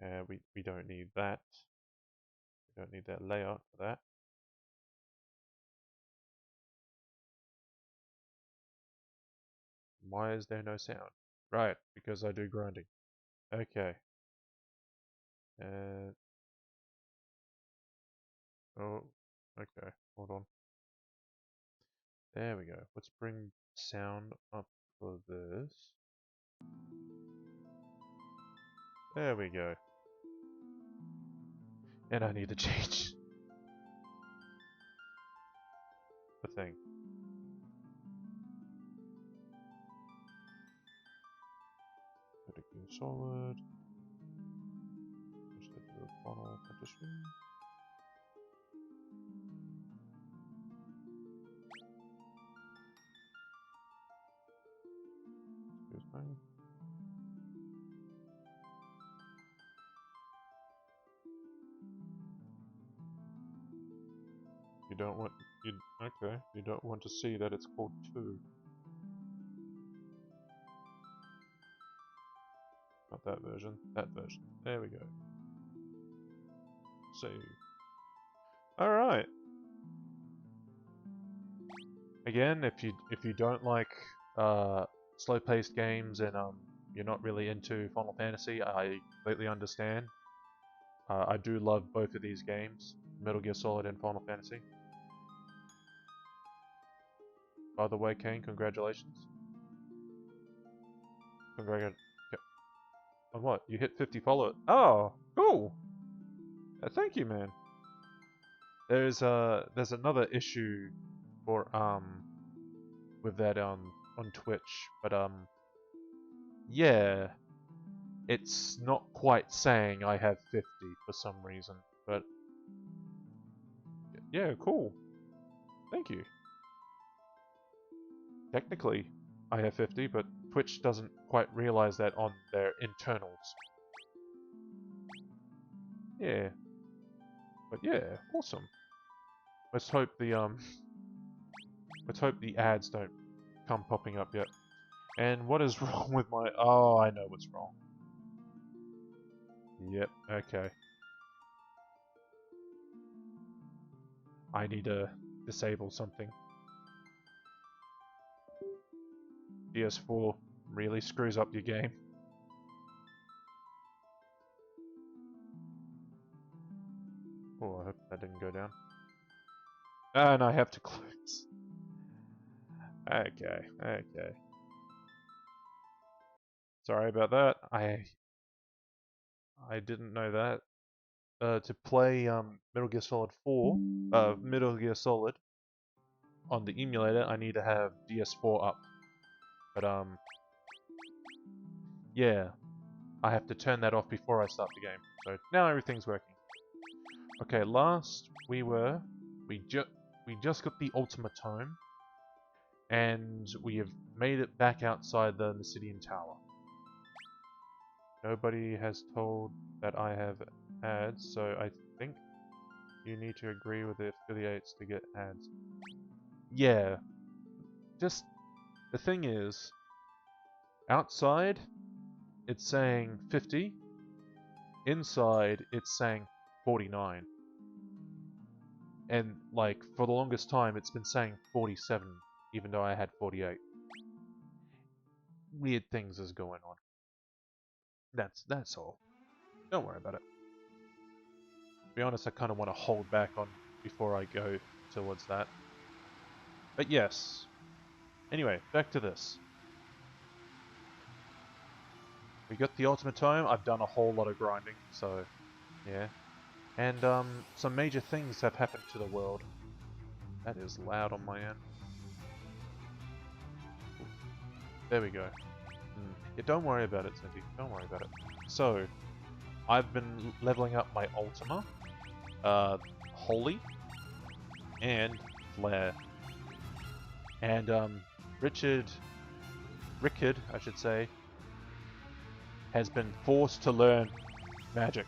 We don't need that. We don't need that layout for that. Why is there no sound? Right, because I do grinding. Okay. Uh, oh, okay. Hold on. There we go. Let's bring sound up for this. There we go. And I need to change the thing. Put it in solid. Push that to a funnel partition. Excuse me. You don't want you don't want to see that it's called 2. Not that version, that version. There we go. Save. Alright. Again, if you don't like slow paced games and you're not really into Final Fantasy, I completely understand. I do love both of these games, Metal Gear Solid and Final Fantasy. By the way, Kane, congratulations. On what? You hit 50 followers. Oh, cool. Thank you, man. There's another issue for with that on Twitch, but yeah, it's not quite saying I have 50 for some reason, but yeah, cool. Thank you. Technically, I have 50, but Twitch doesn't quite realize that on their internals. Yeah. But yeah, awesome. Let's hope the ads don't come popping up yet. And what is wrong with my... Oh, I know what's wrong. Yep, okay. I need to disable something. PS4 really screws up your game. Oh, I hope that didn't go down. And I have to close. Okay, okay. Sorry about that. I didn't know that. To play Metal Gear Solid 4, Metal Gear Solid on the emulator, I need to have DS4 up. But yeah, I have to turn that off before I start the game. So now everything's working. Okay, last we just got the Ultimatome, and we have made it back outside the Mysidian Tower. Nobody has told that I have ads, so I think you need to agree with the affiliates to get ads. Yeah, just the thing is, outside it's saying 50, inside it's saying 49. And like for the longest time it's been saying 47, even though I had 48. Weird things is going on. That's all. Don't worry about it. To be honest, I kind of want to hold back on before I go towards that. But yes. Anyway, back to this. We got the Ultimatome. I've done a whole lot of grinding, so yeah. And some major things have happened to the world. That is loud on my end. There we go. Yeah, don't worry about it, Cindy. Don't worry about it. So, I've been leveling up my Ultima, Holy, and Flare. And Rickard, I should say, has been forced to learn magic.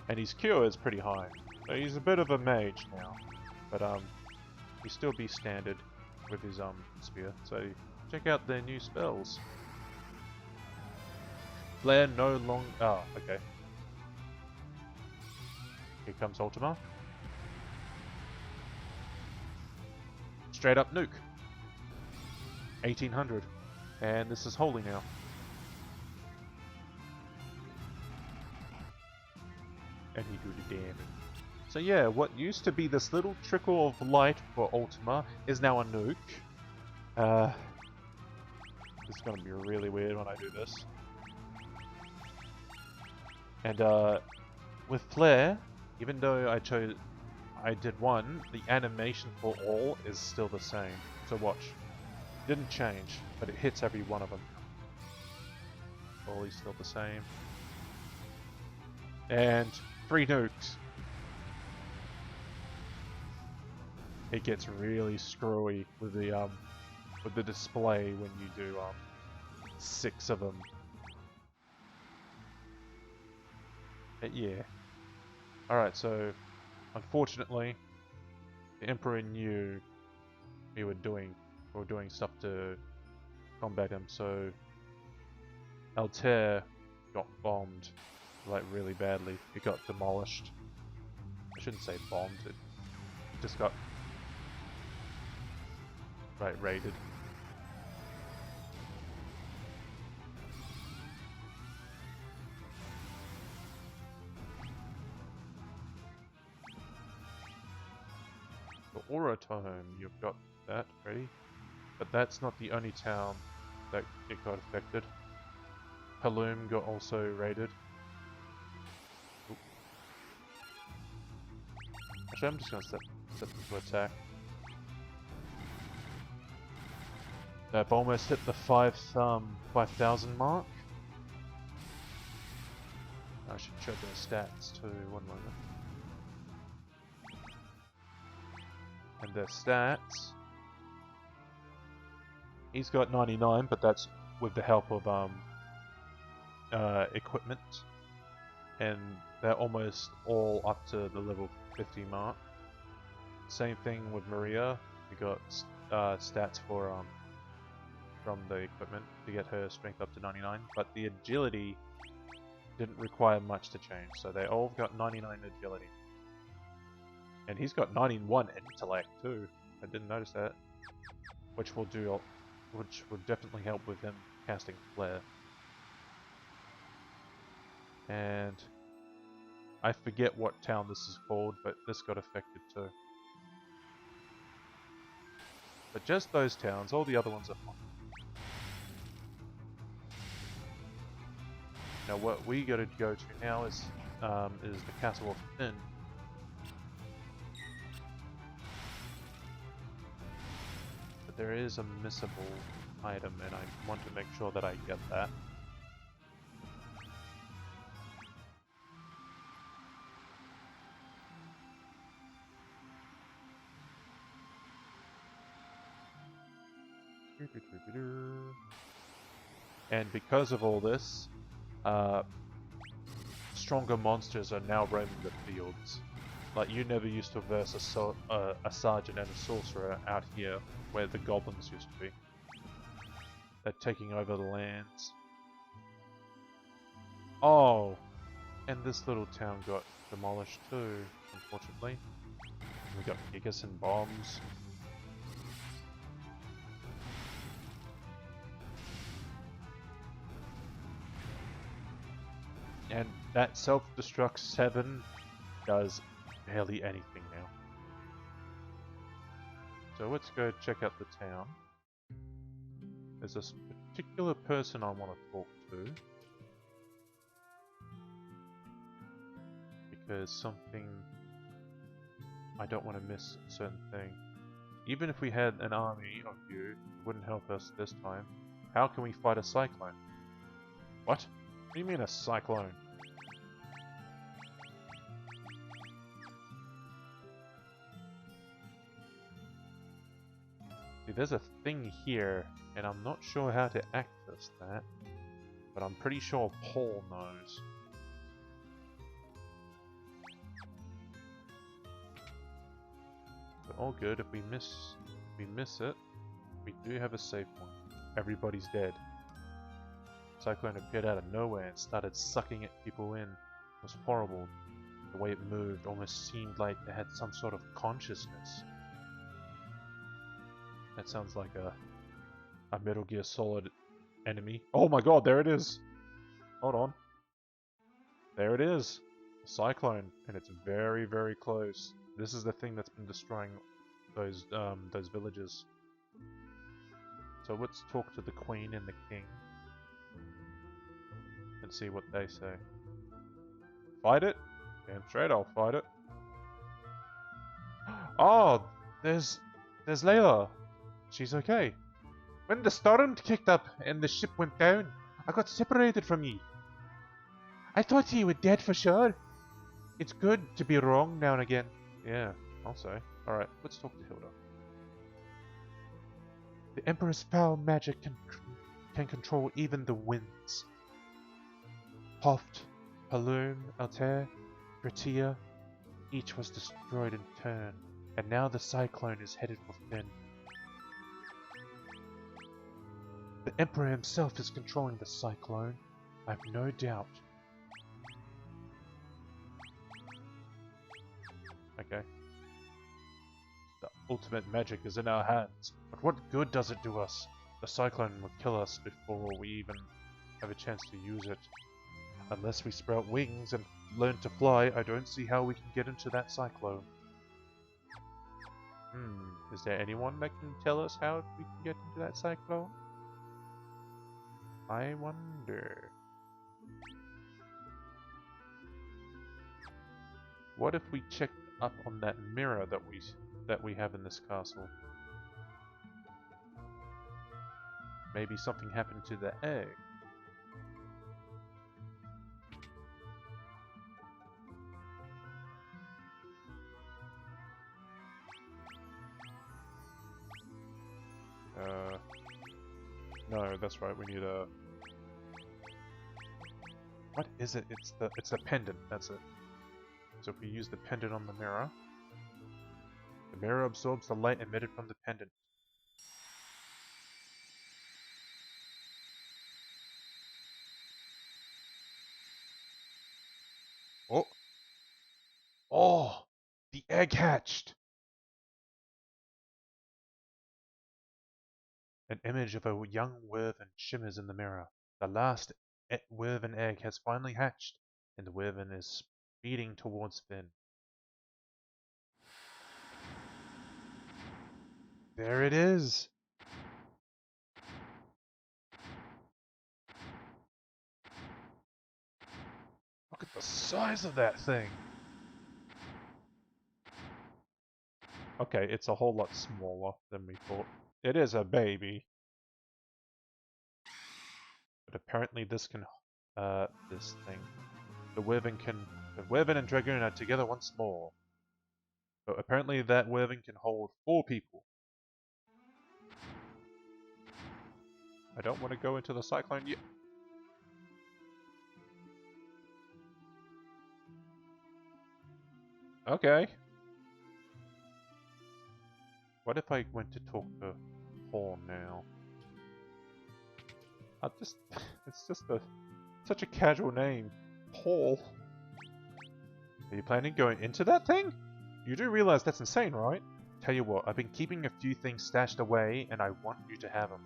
And his cure is pretty high. So he's a bit of a mage now. But he still be standard with his spear. So check out their new spells. Flare no long. Oh, okay. Here comes Ultima. Straight up nuke. 1800. And this is holy now. And he do the damage. So yeah, what used to be this little trickle of light for Ultima is now a nuke. This is gonna be really weird when I do this. And with Flare, even though I did one, the animation for all is still the same. So watch. Didn't change, but it hits every one of them. All is still the same. And 3 nukes. It gets really screwy with the display when you do 6 of them. But yeah. Alright, so unfortunately the Emperor knew we were doing stuff to combat him, so Altair got bombed like really badly. It got demolished. I shouldn't say bombed, it just got raided. The Orotome, you've got that ready. But that's not the only town that it got affected. Halloum got also raided. Oop. Actually, I'm just going to set them to attack. They've almost hit the 5,000 mark. I should check their stats too, one moment. And their stats... He's got 99, but that's with the help of equipment. And they're almost all up to the level 50 mark. Same thing with Maria. We got stats for from the equipment to get her strength up to 99, but the agility didn't require much to change, so they all got 99 agility. And he's got 91 intellect too. I didn't notice that, which will definitely help with him casting Flare. And I forget what town this is called, but this got affected too. But just those towns, all the other ones are fine. Now what we gotta go to now is the castle of Fynn. But there is a missable item, and I want to make sure that I get that. And because of all this, stronger monsters are now roaming the fields. Like, you never used to verse a sergeant and a sorcerer out here, where the goblins used to be. They're taking over the lands. Oh! And this little town got demolished too, unfortunately. We got gigas and bombs. And that self-destruct 7 does barely anything now. So let's go check out the town. There's a particular person I want to talk to. Because something... I don't want to miss a certain thing. Even if we had an army of you, it wouldn't help us this time. How can we fight a cyclone? What? What do you mean a cyclone? See, there's a thing here, and I'm not sure how to access that, but I'm pretty sure Paul knows. But all good. If we miss it, we do have a save point. Everybody's dead. Cyclone appeared out of nowhere and started sucking at people in. It was horrible. The way it moved almost seemed like it had some sort of consciousness. That sounds like a Metal Gear Solid enemy. Oh my god, there it is! Hold on. There it is! A Cyclone, and it's very, very close. This is the thing that's been destroying those villages. So let's talk to the Queen and the King. And see what they say. Fight it? Damn straight I'll fight it. Oh! There's Layla! She's okay. When the storm kicked up and the ship went down, I got separated from ye. I thought ye were dead for sure. It's good to be wrong now and again. Yeah, I'll say. Alright, let's talk to Hilda. The Emperor's foul magic can control even the winds. Hoft, Halloum, Altair, Gratia, each was destroyed in turn, and now the Cyclone is headed for Fynn. The Emperor himself is controlling the Cyclone, I've no doubt. Okay. The ultimate magic is in our hands, but what good does it do us? The Cyclone will kill us before we even have a chance to use it. Unless we sprout wings and learn to fly, I don't see how we can get into that Cyclone. Is there anyone that can tell us how we can get into that Cyclone? I wonder. What if we checked up on that mirror that we have in this castle? Maybe something happened to the egg. No, that's right, we need a... What is it? It's a pendant, that's it. So if we use the pendant on the mirror absorbs the light emitted from the pendant. Oh! Oh! The egg hatched! An image of a young wyvern shimmers in the mirror. The last wyvern egg has finally hatched, and the wyvern is speeding towards Fynn. There it is! Look at the size of that thing! Okay, it's a whole lot smaller than we thought. It is a baby. But apparently this can, this thing. The wyvern and dragoon are together once more. But apparently that wyvern can hold 4 people. I don't want to go into the Cyclone yet. Okay. What if I went to talk to Paul now? It's just such a casual name. Paul. Are you planning on going into that thing? You do realize that's insane, right? Tell you what, I've been keeping a few things stashed away, and I want you to have them.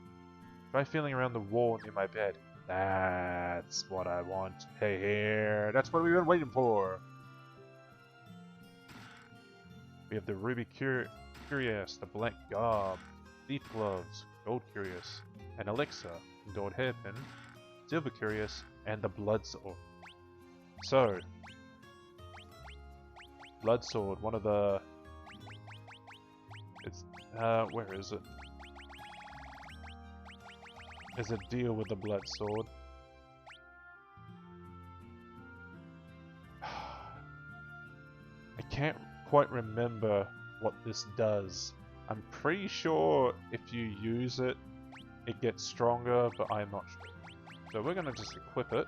Try feeling around the wall near my bed. That's what I want. Hey here, that's what we've been waiting for. We have the Ruby Curious, the Black Garb, Thief Gloves, Gold Curious, an Elixir, Gold Hairpin, Silver Curious, and the Blood Sword. So, Blood Sword, one of the... It's, where is it? There's a deal with the Blood Sword. I can't quite remember what this does. I'm pretty sure if you use it, it gets stronger, but I'm not sure. So we're gonna just equip it.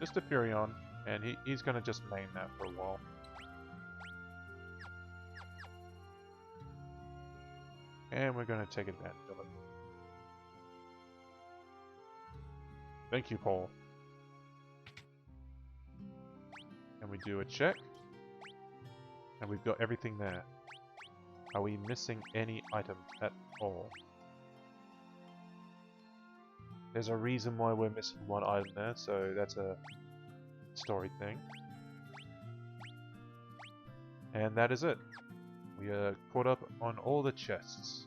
Just a Furion, and he's gonna just main that for a while. And we're gonna take advantage of it. Thank you, Paul. And we do a check. And we've got everything there. Are we missing any items at all? There's a reason why we're missing one item there, so that's a story thing. And that is it. We are caught up on all the chests.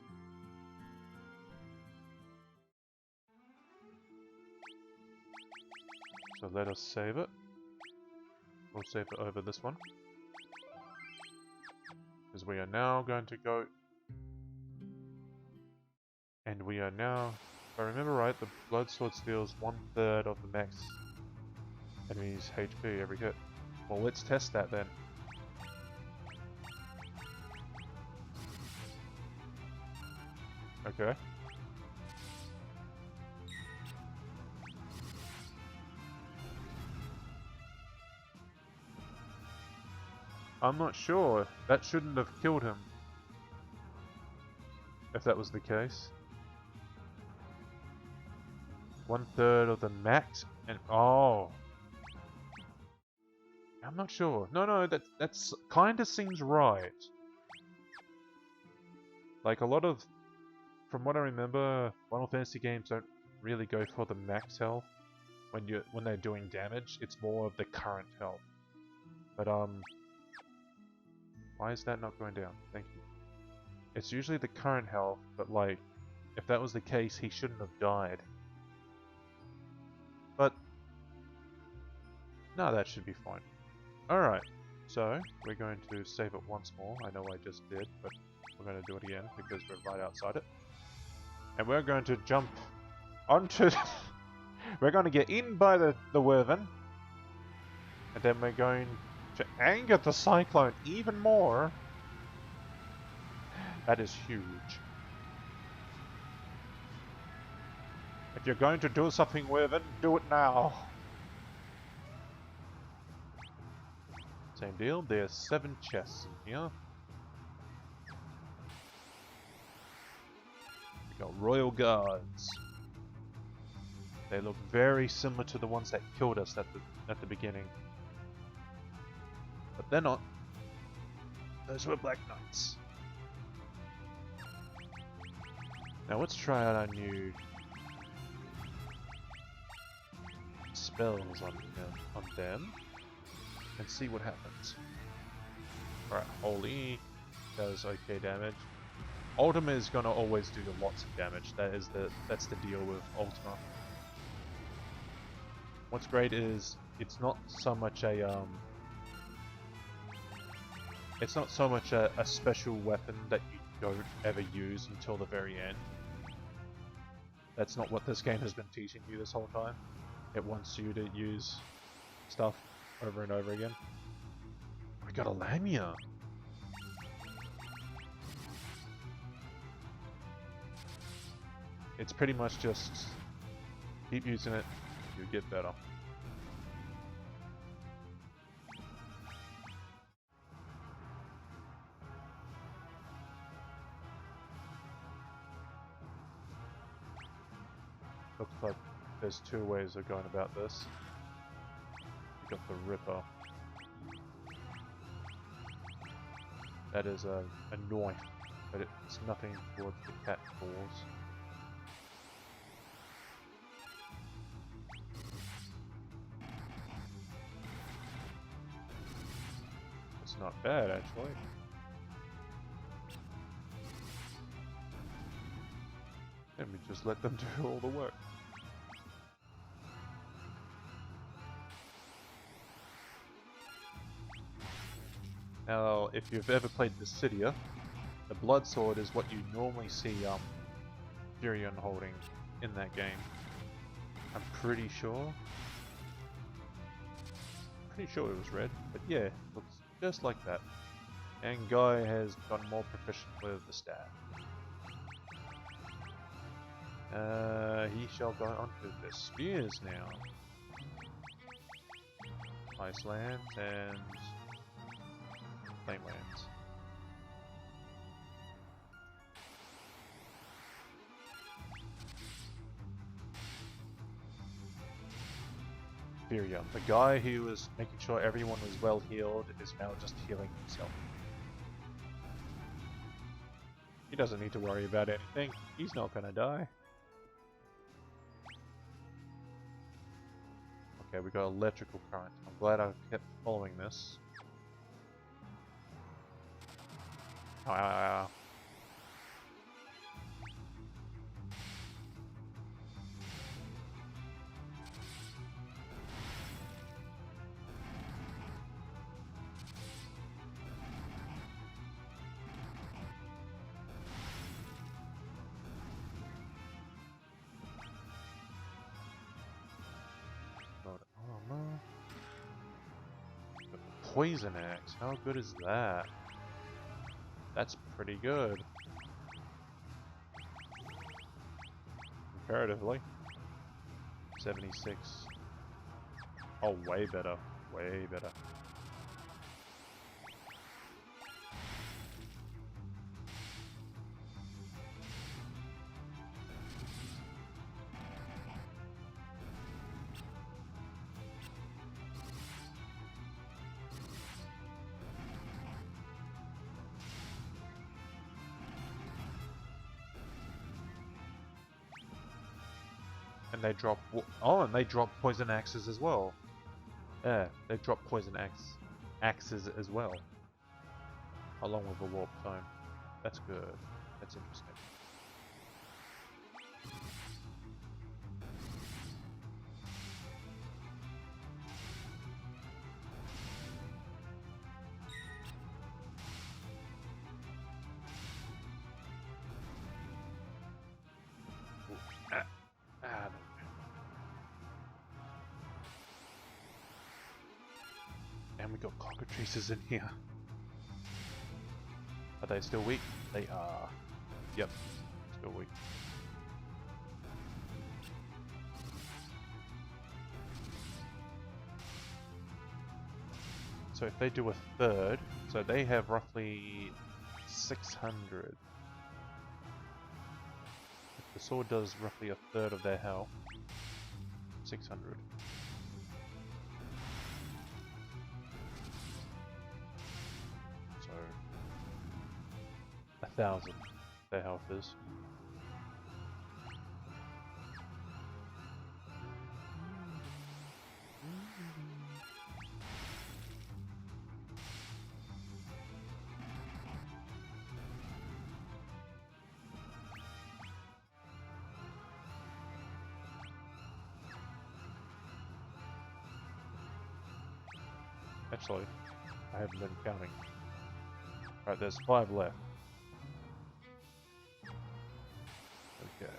So let us save it. We'll save it over this one. Because we are now going to go... And we are now... If I remember right, the Blood Sword steals 1/3 of the max enemy's HP every hit. Well, let's test that then. Okay. I'm not sure. That shouldn't have killed him. If that was the case. 1/3 of the max and oh. I'm not sure. No, that's kinda seems right. Like a lot of from what I remember, Final Fantasy games don't really go for the max health when they're doing damage. It's more of the current health. But why is that not going down? Thank you. It's usually the current health, but like if that was the case, he shouldn't have died. But no, that should be fine. Alright, so we're going to save it once more. I know I just did, but we're going to do it again because we're right outside it. And we're going to jump onto... we're going to get in by the Wyvern. And then we're going to anger the Cyclone even more. That is huge. If you're going to do something, Wyvern, do it now. Same deal, there's 7 chests in here. We got Royal Guards. They look very similar to the ones that killed us at the beginning. But they're not. Those were Black Knights. Now let's try out our new spells on them. And see what happens. Alright, Holy does okay damage. Ultima is gonna always do lots of damage. That's the deal with Ultima. What's great is it's not so much a special weapon that you don't ever use until the very end. That's not what this game has been teaching you this whole time. It wants you to use stuff over and over again. I got a Lamia! It's pretty much just keep using it, you get better. Looks like there's 2 ways of going about this. You got the Ripper. That is a knife, but it's nothing towards the cat claws. It's not bad, actually. And we just let them do all the work. Now, if you've ever played Dissidia, the Blood Sword is what you normally see Furion holding in that game. I'm pretty sure. Pretty sure it was red, but yeah, looks just like that. And Guy has gotten more proficient with the staff. He shall go onto the spears now. Ice Lance and Flame Lance. Furion, the guy who was making sure everyone was well healed, is now just healing himself. He doesn't need to worry about anything. He's not gonna die. Okay, we got electrical current. I'm glad I kept following this. Ow, ow, ow. Armor. Poison axe. How good is that? That's pretty good. Comparatively. 76. Oh, way better. Way better. And they drop... Oh, and they drop poison axes as well. Yeah, they drop poison axes as well. Along with a warp tome. That's good. That's interesting. And we got cockatrices in here. Are they still weak? They are. Yep, still weak. So if they do a third, so they have roughly 600. If the sword does roughly a third of their health, 600. So 1,000 their health is. Actually, I haven't been counting. Alright, there's 5 left. Okay.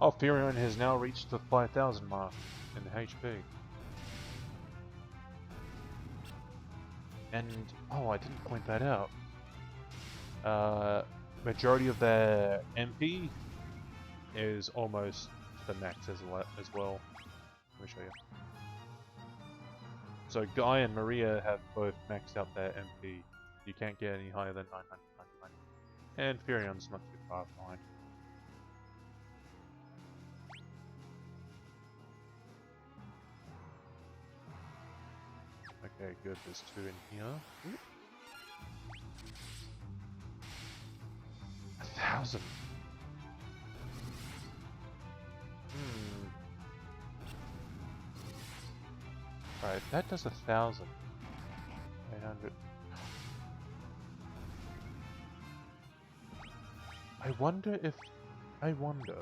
Oh, Furion has now reached the 5,000 mark in the HP. And, oh, I didn't point that out. Majority of their MP is almost to the max as well. Let me show you. So Guy and Maria have both maxed out their MP. You can't get any higher than 999. And Furion's not too far behind. Okay, good. There's 2 in here. 1,000. Alright, that does 1,000. 800. I wonder if... I wonder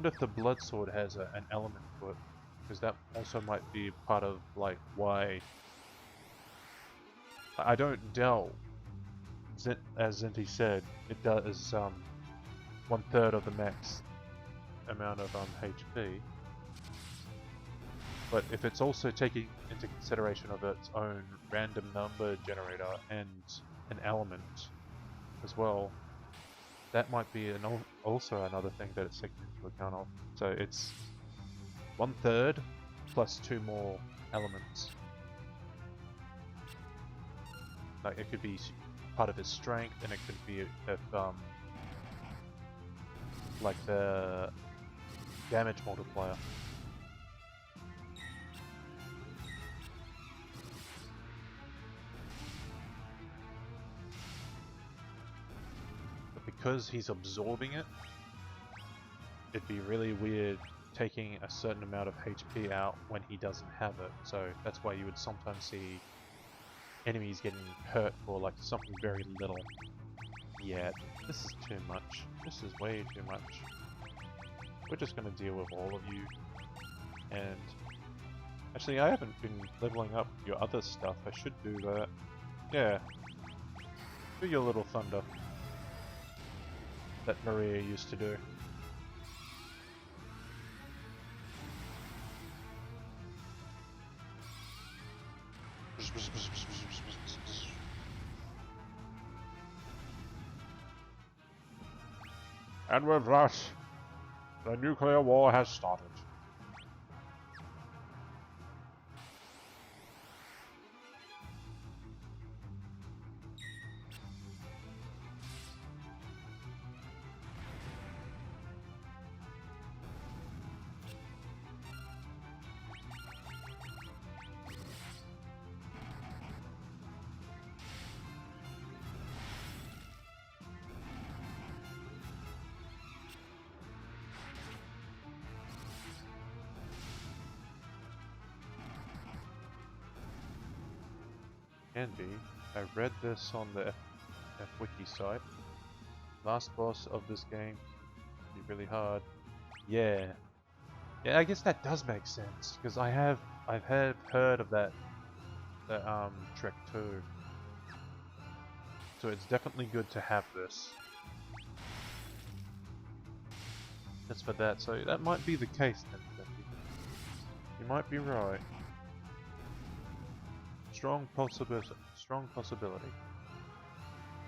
if the blood sword has an element to it. Because that also might be part of, like, why... I don't doubt, as Zinti said, it does 1/3 of the max amount of HP. But if it's also taking into consideration of its own random number generator and an element as well, that might be also another thing that it's taking into account of. So it's 1/3 plus 2 more elements. Like it could be part of his strength, and it could be if like the damage multiplier. But because he's absorbing it, it'd be really weird taking a certain amount of HP out when he doesn't have it. So that's why you would sometimes see enemies getting hurt for like something very little. Yeah, this is too much. This is way too much. We're just gonna deal with all of you. And actually, I haven't been leveling up your other stuff. I should do that. Yeah. Do your little thunder that Maria used to do. And with that, the nuclear war has started. Can be. I read this on the F-Wiki site. Last boss of this game be really hard. Yeah. Yeah, I guess that does make sense because I've heard of that trick too. So it's definitely good to have this. Just for that, so that might be the case then, Becky. You might be right. Strong possibility.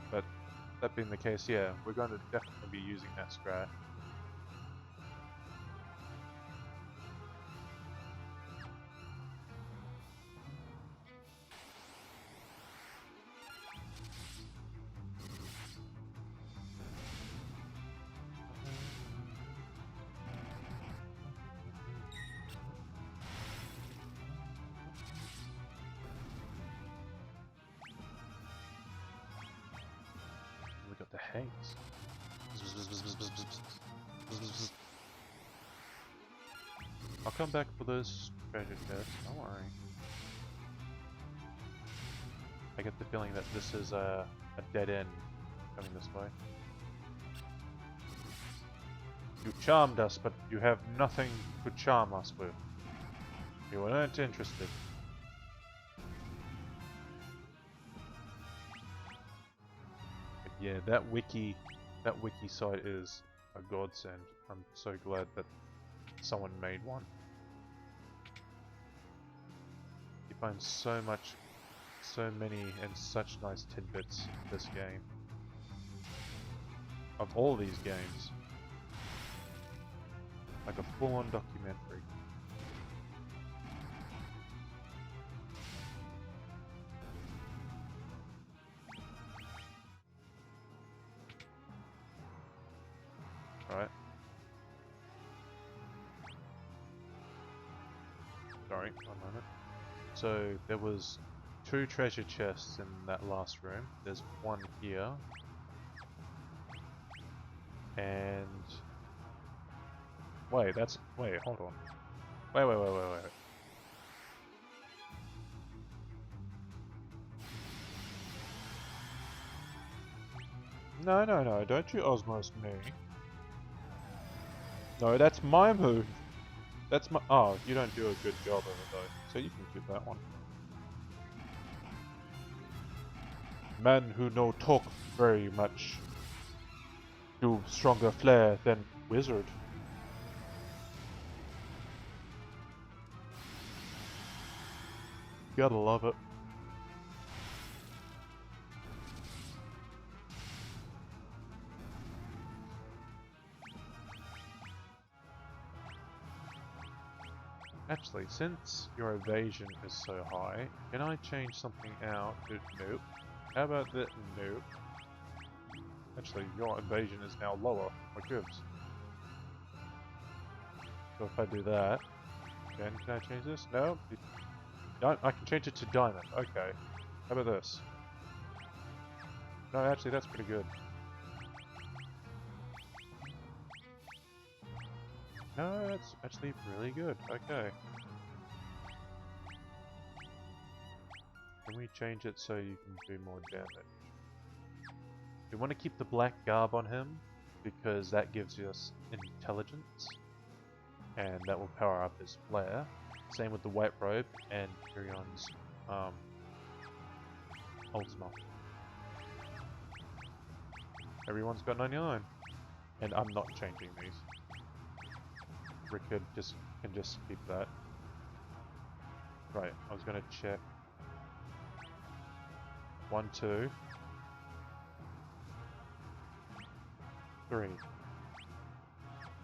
But that being the case, yeah, we're going to definitely be using that strat. We got the hangs. I'll come back for this treasure chest, don't worry. I get the feeling that this is a dead end coming this way. You charmed us, but you have nothing to charm us with. You weren't interested. But yeah, that wiki site is a godsend. I'm so glad that someone made one. You find so many and such nice tidbits in this game. Of all these games. Like a full-on documentary. Alright. Sorry, one moment. So, there was 2 treasure chests in that last room. There's one here. And... Wait, hold on. Wait. No, don't you osmose me. No, that's my move. That's my... Oh, you don't do a good job of it though, so you can keep that one. Men who no talk very much do stronger flair than wizard. Gotta love it. Actually, since your evasion is so high, can I change something out to nope? How about that? Nope. Actually, your evasion is now lower. What gives? So if I do that, then can I change this? No? I can change it to diamond. Okay. How about this? No, actually that's pretty good. No, that's actually really good. Okay. Can we change it so you can do more damage? We want to keep the black garb on him because that gives us intelligence and that will power up his flare. Same with the white robe and Tyrion's Ultima. Everyone's got 99 and I'm not changing these. Rick can just keep that. Right, I was gonna check 1, 2, 3,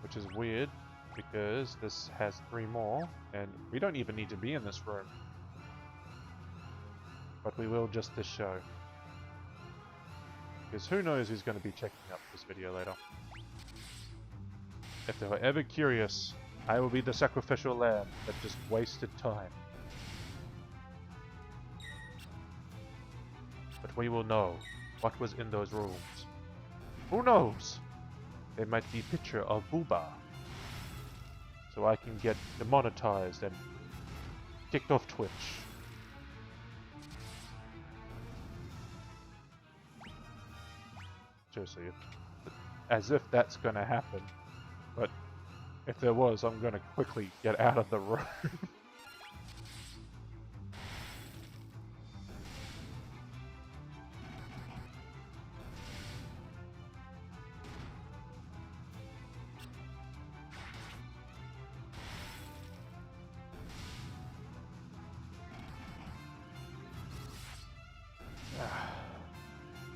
which is weird because this has 3 more, and we don't even need to be in this room, but we will just this show, because who knows who's going to be checking out this video later. If they were ever curious, I will be the sacrificial lamb that just wasted time. But we will know what was in those rooms. Who knows? They might be a picture of Booba. So I can get demonetized and kicked off Twitch. Seriously, as if that's gonna happen. But if there was, I'm gonna quickly get out of the room.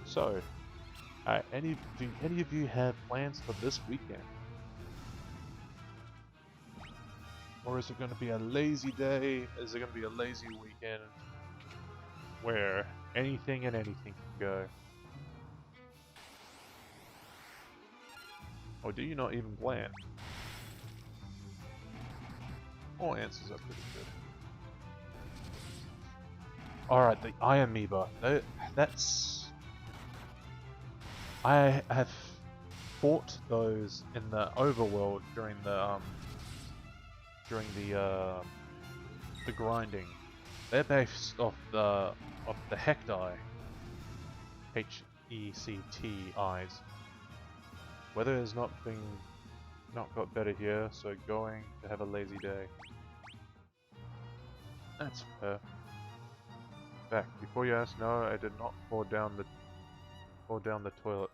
So, do any of you have plans for this weekend? Or is it going to be a lazy day? Is it going to be a lazy weekend where anything and anything can go? Or do you not even plan? All answers are pretty good. Alright, the Amoeba. That's... I have fought those in the overworld during the grinding. They're based off the Hecti, Hecti's. Weather has not got better here, so going to have a lazy day. That's fair. Back before you ask, no, I did not fall down the toilet.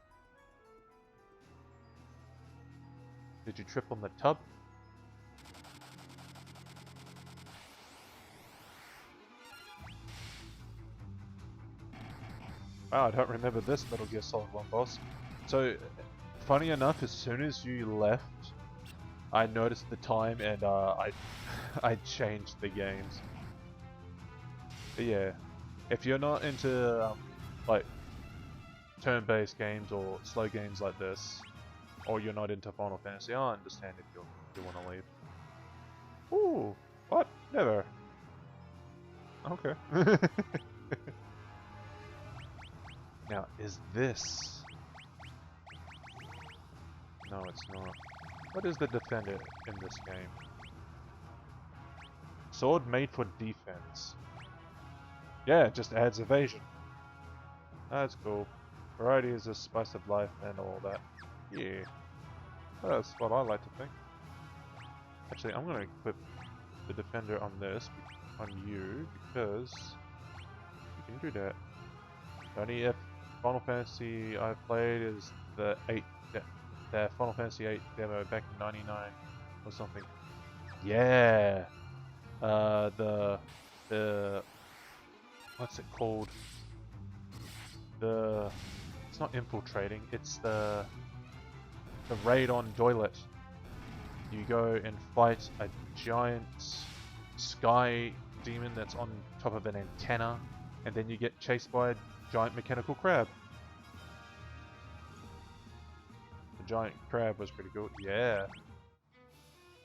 Did you trip on the tub? Wow, I don't remember this Metal Gear Solid 1 boss. So, funny enough, as soon as you left, I noticed the time and I changed the games. But yeah, if you're not into like turn-based games or slow games like this, or you're not into Final Fantasy, I understand if you want to leave. Ooh, what? Never. Okay. Now, is this... No, it's not. What is the defender in this game? Sword made for defense. Yeah, it just adds evasion. That's cool. Variety is a spice of life and all that. Yeah. That's what I like to think. Actually, I'm gonna equip the defender on this, on you, because you can do that. The only Final Fantasy I've played is the Final Fantasy 8 demo back in '99 or something. Yeah. The what's it called? It's not infiltrating. It's the raid on Doilet. You go and fight a giant sky demon that's on top of an antenna, and then you get chased by a giant mechanical crab. The giant crab was pretty good. Yeah.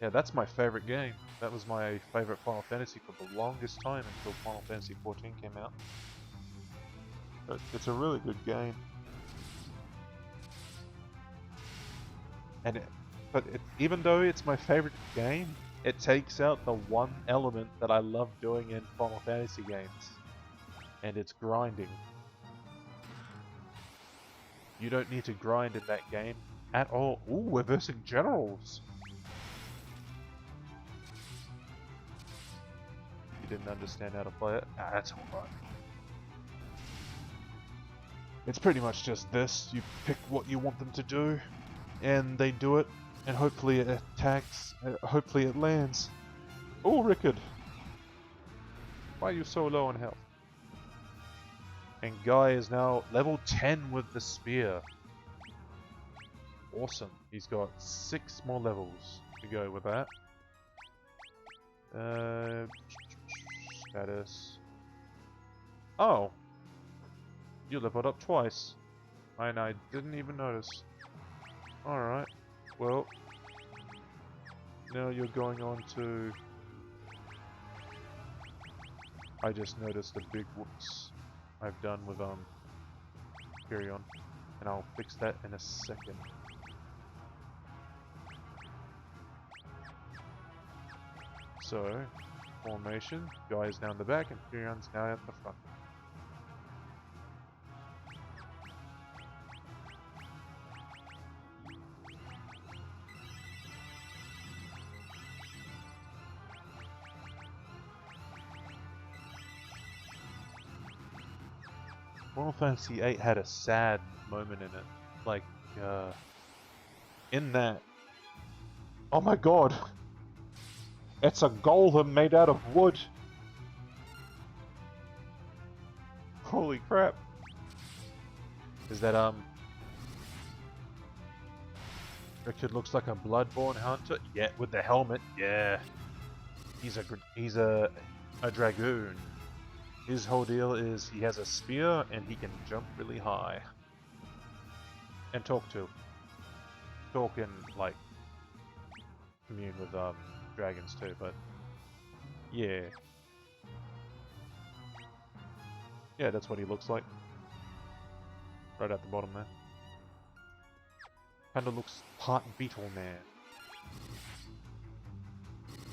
Yeah, that's my favorite game. That was my favorite Final Fantasy for the longest time until Final Fantasy 14 came out. But it's a really good game. And even though it's my favorite game, it takes out the one element that I love doing in Final Fantasy games. And it's grinding. You don't need to grind in that game at all. Ooh, we're versing generals! You didn't understand how to play it? Ah, that's alright. It's pretty much just this. You pick what you want them to do, and they do it, and hopefully it attacks, hopefully it lands. Oh, Rickard! Why are you so low on health? And Guy is now level 10 with the spear. Awesome. He's got 6 more levels to go with that. Status. Oh! You leveled up twice. And I didn't even notice. Alright. Well. Now you're going on to... I just noticed a big whoops I've done with Furion. And I'll fix that in a second. So, formation, Guy is now in the back and Furion's now at the front. Final Fantasy VIII had a sad moment in it. Like, in that... Oh my god! It's a golem made out of wood! Holy crap! Is that, Richard looks like a bloodborne hunter? Yeah, with the helmet, yeah. He's a dragoon. His whole deal is he has a spear and he can jump really high. And talk and, like, commune with, dragons too, but... Yeah. Yeah, that's what he looks like. Right at the bottom there. Kinda looks part beetle man.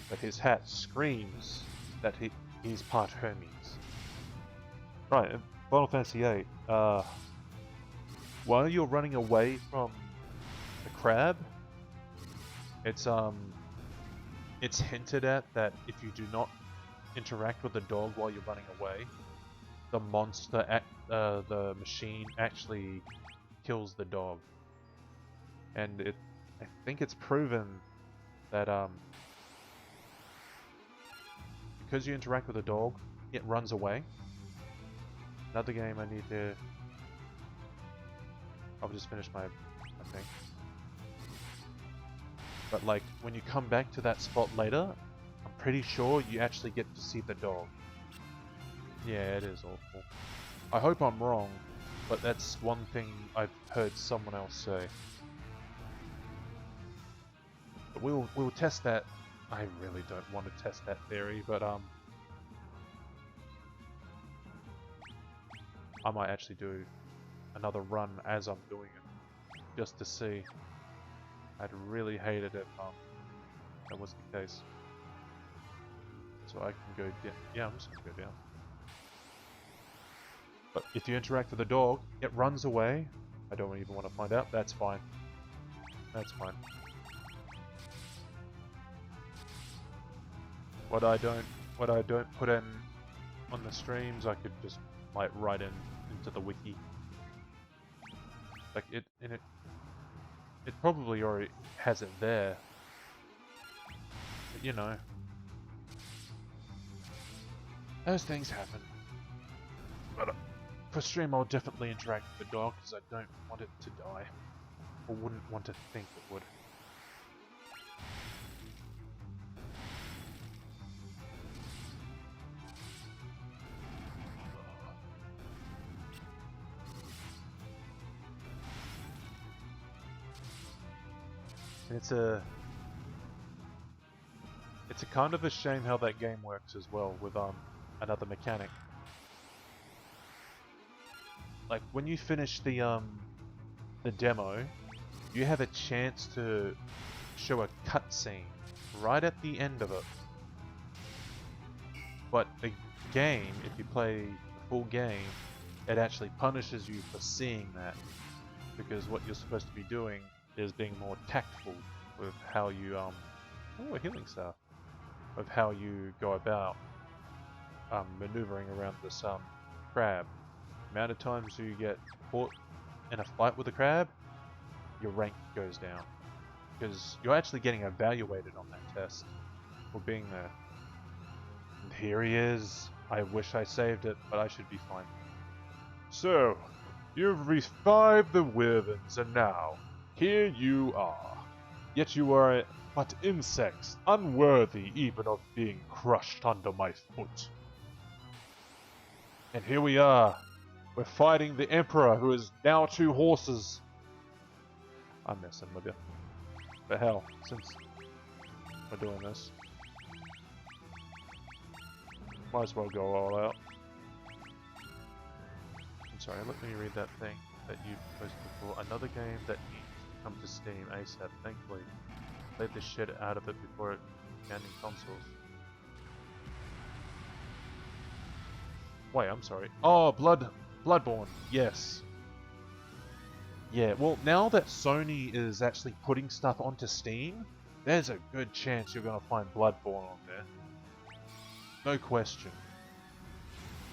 But his hat screams that he's part Hermes. Right, Final Fantasy VIII. While you're running away from the crab, it's hinted at that if you do not interact with the dog while you're running away, the the machine actually kills the dog. And I think it's proven that because you interact with a dog, it runs away. Another game I need to... I'll just finish my thing. But like, when you come back to that spot later, I'm pretty sure you actually get to see the dog. Yeah, it is awful. I hope I'm wrong, but that's one thing I've heard someone else say. But we'll test that. I really don't want to test that theory, but I might actually do another run as I'm doing it, just to see. I'd really hate it if that was the case. So I can go down. Yeah, I'm just gonna go down. But if you interact with the dog, it runs away. I don't even want to find out. That's fine. That's fine. What I don't put in on the streams, I could just like write into the wiki. Like it probably already has it there. But, you know, those things happen. But for stream, I'll definitely interact with the dog because I don't want it to die, or wouldn't want to think it would. And It's a kind of a shame how that game works as well with another mechanic. Like when you finish the demo, you have a chance to show a cutscene right at the end of it. But the game, if you play the full game, it actually punishes you for seeing that. Because what you're supposed to be doing is being more tactful with how you, oh, a healing star. Of how you go about maneuvering around this crab. The amount of times you get caught in a fight with a crab, your rank goes down. Because you're actually getting evaluated on that test for being there. And here he is. I wish I saved it, but I should be fine. So, you've revived the Wyverns, and now, here you are. Yet you are but insects, unworthy even of being crushed under my foot. And here we are. We're fighting the Emperor, who is now 2 horses. I'm messing with you. But hell, since we're doing this, might as well go all out. I'm sorry, let me read that thing that you posted before. Another game that needs to come to Steam ASAP, thankfully. Played the shit out of it before it began in consoles. Wait, I'm sorry. Oh, Bloodborne, yes. Yeah, well, now that Sony is actually putting stuff onto Steam, there's a good chance you're gonna find Bloodborne on there. No question.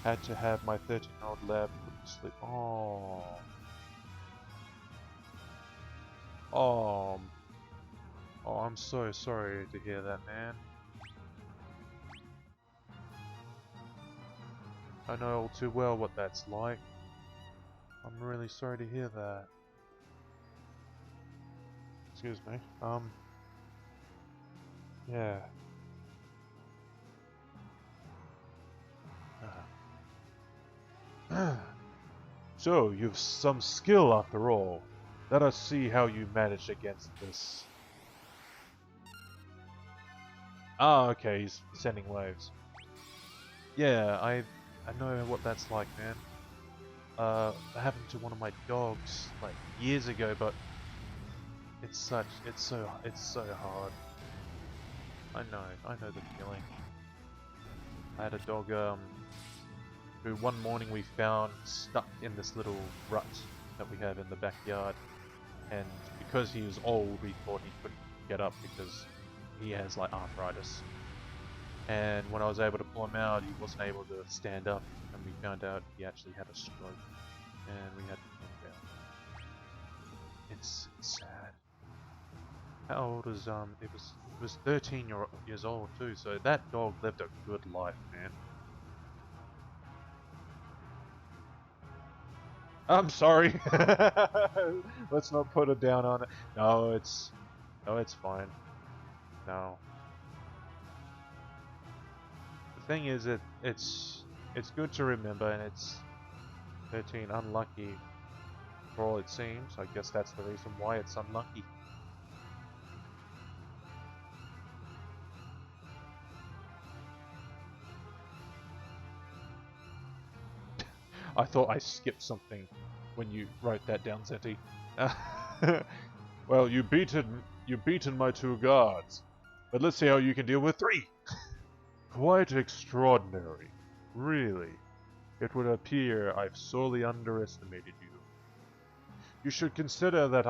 Had to have my 13-year-old lab put to sleep. Oh. Oh. Oh, I'm so sorry to hear that, man. I know all too well what that's like. I'm really sorry to hear that. Excuse me. Yeah. So, you've some skill after all. Let us see how you managed against this. Ah, okay, he's sending waves. Yeah, I know what that's like, man. That happened to one of my dogs, like, years ago, but it's so hard. I know the feeling. I had a dog, who one morning we found stuck in this little rut that we have in the backyard, and because he was old, we thought he couldn't get up because he has like arthritis. And when I was able to pull him out, he wasn't able to stand up, and we found out he actually had a stroke, and we had to pull him down. It's sad. How old is It was 13 years old too, so that dog lived a good life, man. I'm sorry. Let's not put it down on it. No, it's fine. No. The thing is, it's good to remember, and it's 13 unlucky for all it seems. I guess that's the reason why it's unlucky. I thought I skipped something when you wrote that down, Zeti. Well, you've beaten my 2 guards, but let's see how you can deal with 3. Quite extraordinary. Really. It would appear I've sorely underestimated you. You should consider that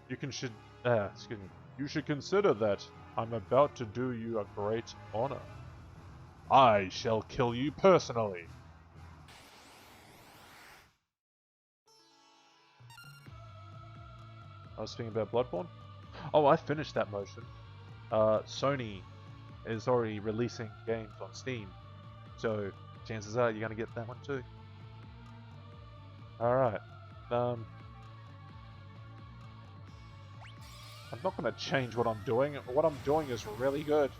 You should consider that I'm about to do you a great honor. I shall kill you personally. I was thinking about Bloodborne. Oh, I finished that motion. Sony is already releasing games on Steam, so chances are you're gonna get that one too. Alright. I'm not gonna change what I'm doing. What I'm doing is really good.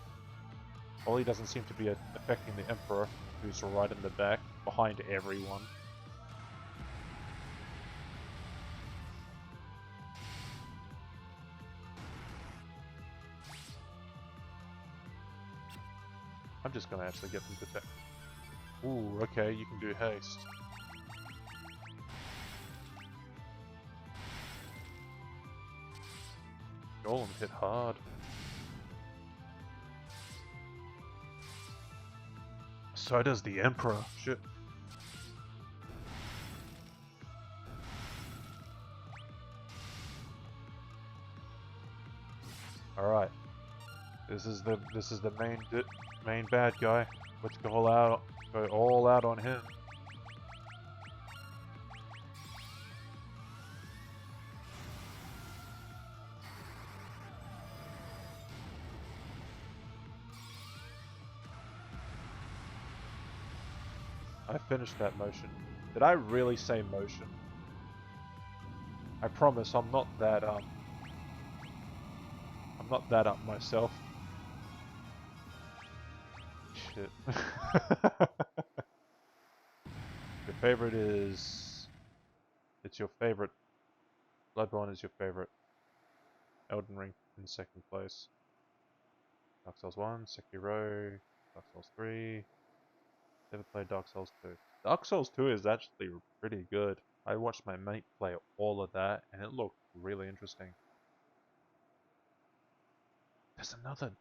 Ollie doesn't seem to be affecting the Emperor, who's right in the back, behind everyone. I'm just gonna actually get them to attack. Ooh, okay, you can do haste. Golem hit hard. So does the Emperor. Shit. All right. This is the main bad guy. Let's go all out on him. I finished that motion. Did I really say motion? I promise I'm not that up myself. Shit. Your favorite is... It's your favorite. Bloodborne is your favorite. Elden Ring in second place. Dark Souls 1, Sekiro, Dark Souls 3. Never played Dark Souls 2. Dark Souls 2 is actually pretty good. I watched my mate play all of that, and it looked really interesting. There's another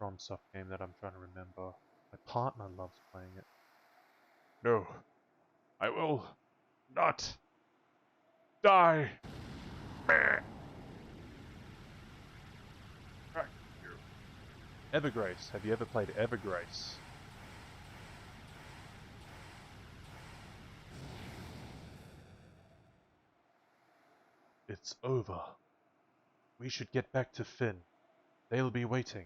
FromSoft game that I'm trying to remember. My partner loves playing it. No, I will not die. Evergrace. Have you ever played Evergrace? It's over. We should get back to Fynn. They'll be waiting.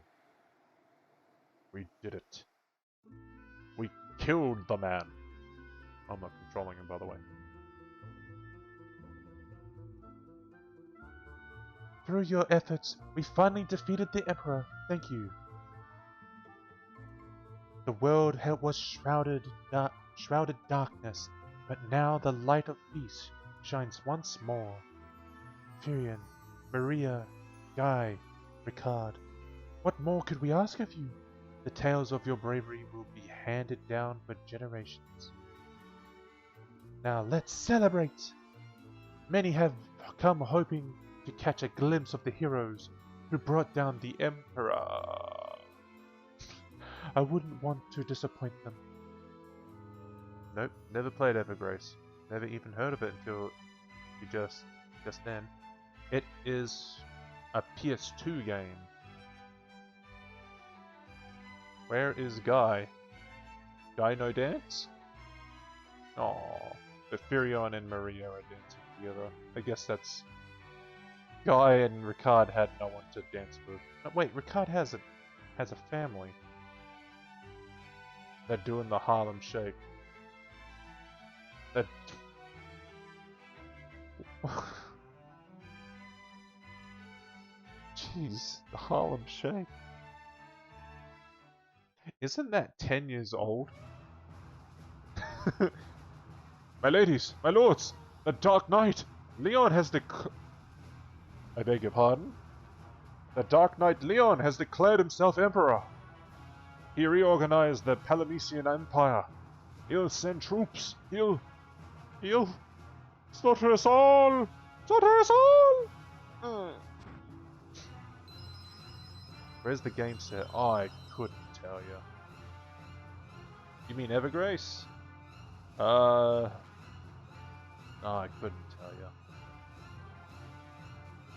We did it. We killed the man. I'm not controlling him, by the way. Through your efforts, we finally defeated the Emperor. Thank you. The world was shrouded darkness, but now the light of peace shines once more. Fynn, Maria, Guy, Ricard, what more could we ask of you? The tales of your bravery will be handed down for generations. Now let's celebrate! Many have come hoping to catch a glimpse of the heroes who brought down the Emperor. I wouldn't want to disappoint them. Nope, never played Evergrace. Never even heard of it until you just then. It is a PS2 game. Where is Guy? Guy no dance? Aww. But Firion and Maria are dancing together. I guess that's... Guy and Ricard had no one to dance with. No, wait, Ricard has a family. They're doing the Harlem Shake. They're... Jeez, the Harlem Shake. Isn't that 10 years old? My ladies, my lords, the Dark Knight! Leon has I beg your pardon? The Dark Knight Leon has declared himself Emperor. He reorganized the Palamecian Empire. He'll send troops. He'll slaughter us all! Slaughter us all! Where's the game set? Oh, I couldn't tell you. You mean Evergrace? No, I couldn't tell you.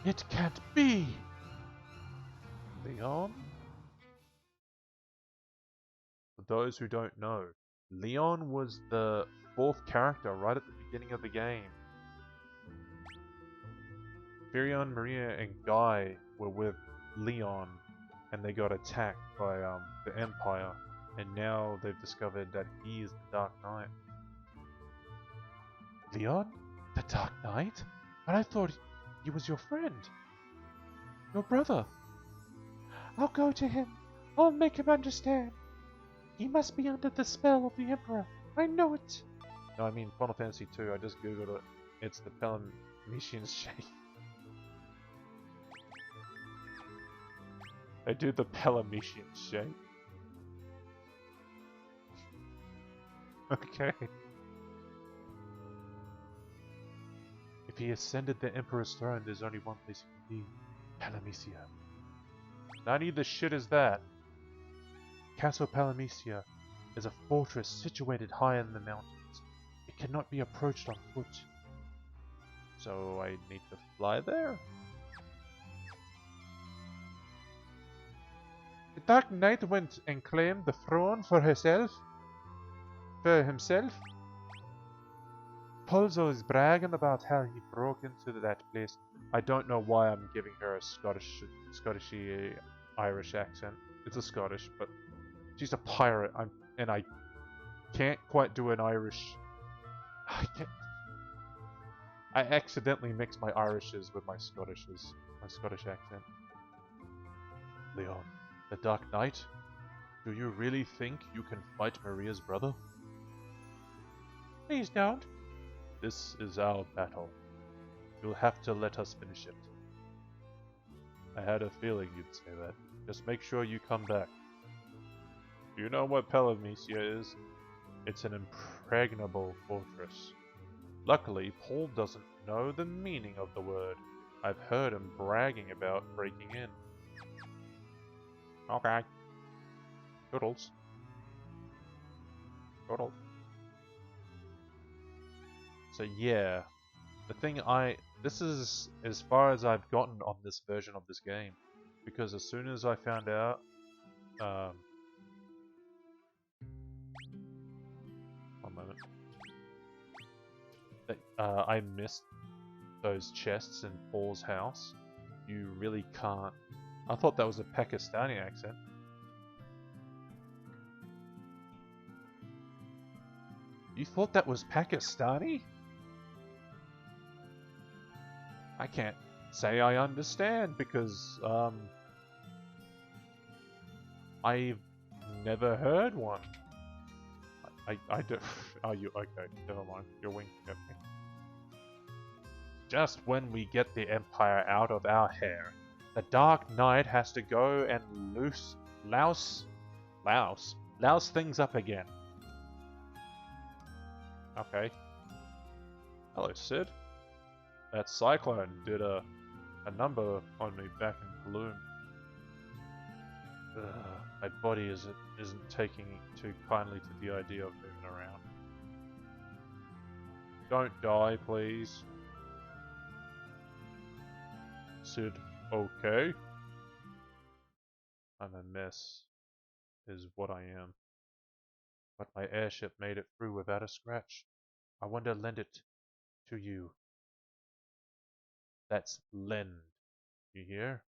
It can't be! Leon? For those who don't know, Leon was the 4th character right at the beginning of the game. Firion, Maria, and Guy were with Leon, and they got attacked by the Empire, and now they've discovered that he is the Dark Knight. Leon? The Dark Knight? But I thought he was your friend. Your brother. I'll go to him. I'll make him understand. He must be under the spell of the Emperor. I know it. No, I mean Final Fantasy 2. I just googled it. It's the Palamecian Shake. They do the Palamecian Shake. Okay. If he ascended the Emperor's throne, there's only one place he can be. Palamecia. Nani the shit is that? Castle Palamecia is a fortress situated high in the mountains. It cannot be approached on foot. So I need to fly there? The Dark Knight went and claimed the throne for herself? For himself? Polzo is bragging about how he broke into that place. I don't know why I'm giving her a Scottishy Irish accent. It's a Scottish, but she's a pirate. And I can't quite do an Irish. I accidentally mix my Irishes with my Scottish accent. Leon, the Dark Knight? Do you really think you can fight Maria's brother? Please don't. This is our battle. You'll have to let us finish it. I had a feeling you'd say that. Just make sure you come back. Do you know what Palamecia is? It's an impregnable fortress. Luckily, Paul doesn't know the meaning of the word. I've heard him bragging about breaking in. Okay. Toodles. Toodles. So yeah, this is as far as I've gotten on this version of this game, because as soon as I found out, one moment, that I missed those chests in Paul's house, you really can't. I thought that was a Pakistani accent. You thought that was Pakistani? I can't say I understand because, I've never heard one. I don't. Are you okay? Never mind. You're winking at me. Just when we get the Empire out of our hair, the Dark Knight has to go and louse things up again. Okay. Hello, Sid. That Cyclone did a number on me back in Bloom. My body isn't taking too kindly to the idea of moving around. Don't die, please. Sid, okay? I'm a mess, is what I am. But my airship made it through without a scratch. I want to lend it to you. That's lend. You hear?